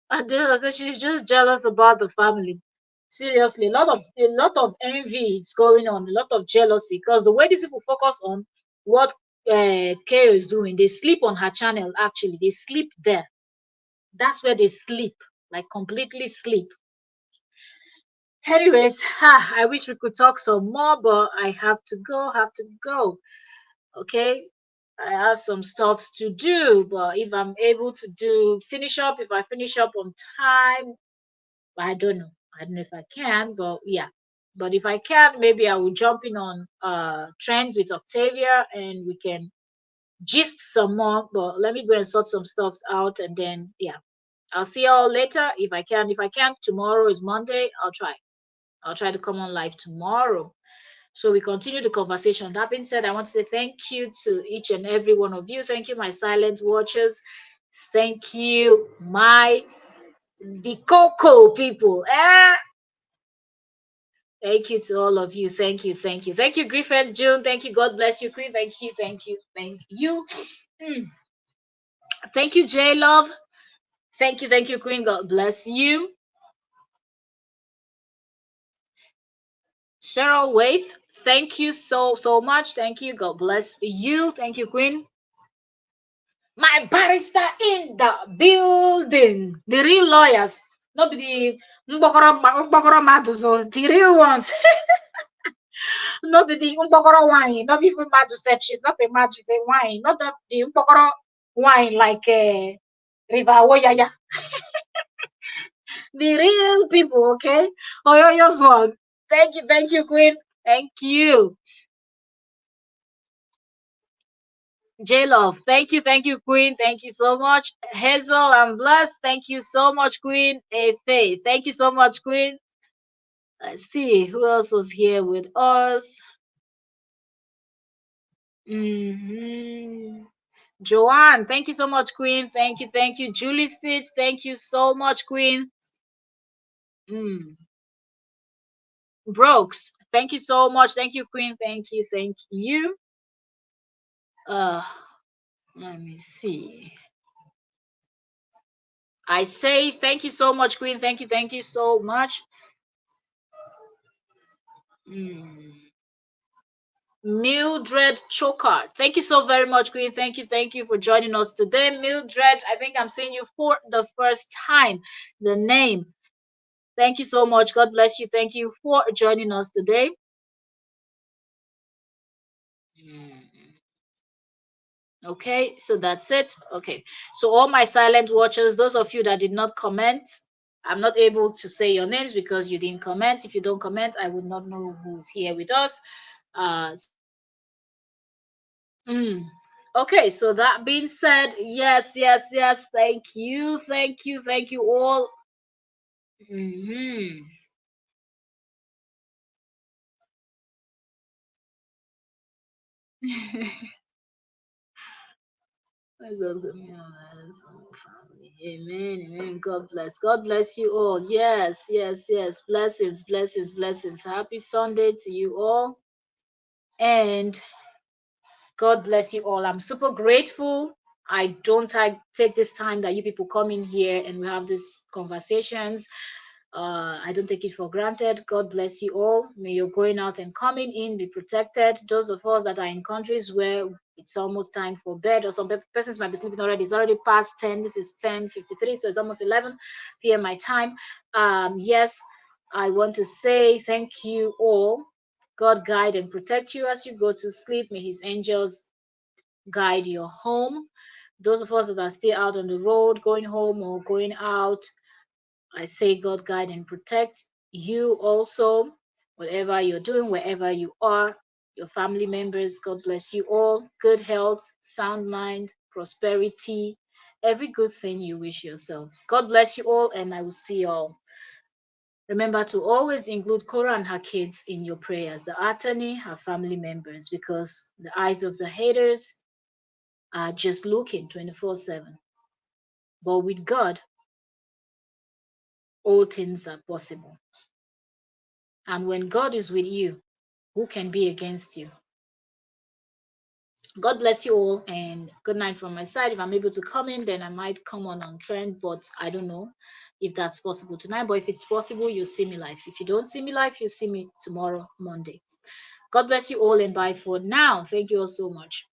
And she's just jealous about the family. Seriously, a lot of envy is going on, a lot of jealousy, because the way these people focus on what Keo is doing, they sleep on her channel. Actually, they sleep there. That's where they sleep, like completely sleep. Anyways, I wish we could talk some more, but I have to go. Okay, I have some stuff to do, but if I'm able to finish up on time, I don't know if I can, but yeah. But if I can, maybe I will jump in on trends with Octavia and we can gist some more. But let me go and sort some stuff out, and then yeah, I'll see y'all later if I can. If I can't, tomorrow is Monday. I'll try to come on live tomorrow. So we continue the conversation. That being said, I want to say thank you to each and every one of you. Thank you, my silent watchers. Thank you, the Coco people. Thank you to all of you. Thank you. Thank you, Griffin, June. Thank you. God bless you, Queen. Thank you. Thank you, J Love. Thank you, Queen. God bless you. Cheryl Waith, thank you so much. Thank you. God bless you. Thank you, Queen. My barrister in the building. The real lawyers. Not the The real ones. Not the Umbokoro wine, not even Madu said she's not a Madu, she's a wine, not the Umbokoro wine like River Woyaya. The real people, okay? Oh, yours one. Thank you, Queen. Thank you. J Love, thank you, Queen. Thank you so much. Hazel, I'm blessed. Thank you so much, Queen. Hey, Faith, thank you so much, Queen. Let's see who else was here with us. Joanne, thank you so much, Queen. Thank you. Julie Stitch, thank you so much, Queen. Brooks, thank you so much. Thank you, Queen. Thank you. Let me see. I say thank you so much, Queen. Thank you so much. Mildred Choker, thank you so very much, Queen. Thank you for joining us today. Mildred, I think I'm seeing you for the first time. The name. Thank you so much. God bless you. Thank you for joining us today. Okay, so that's it. Okay, so all my silent watchers, those of you that did not comment, I'm not able to say your names because you didn't comment. If you don't comment, I would not know who's here with us. Okay, so that being said, yes, thank you all. Amen. God bless you all. Yes. Blessings. Happy Sunday to you all, and God bless you all. I'm super grateful. I take this time that you people come in here and we have these conversations. I don't take it for granted. God bless you all. May your going out and coming in be protected. Those of us that are in countries where it's almost time for bed, or some persons might be sleeping already. It's already past 10. This is 10:53, so it's almost 11 p.m. my time. Yes, I want to say thank you all. God guide and protect you as you go to sleep. May his angels guide your home. Those of us that are still out on the road, going home or going out, I say God guide and protect you also, whatever you're doing, wherever you are, your family members. God bless you all. Good health, sound mind, prosperity, every good thing you wish yourself. God bless you all, and I will see you all. Remember to always include Korra and her kids in your prayers, the attorney, her family members, because the eyes of the haters are just looking 24/7. But with God, all things are possible. And when God is with you, who can be against you? God bless you all, and good night from my side. If I'm able to come in, then I might come on trend, but I don't know if that's possible tonight. But if it's possible, you'll see me live. If you don't see me live, you'll see me tomorrow, Monday. God bless you all, and bye for now. Thank you all so much.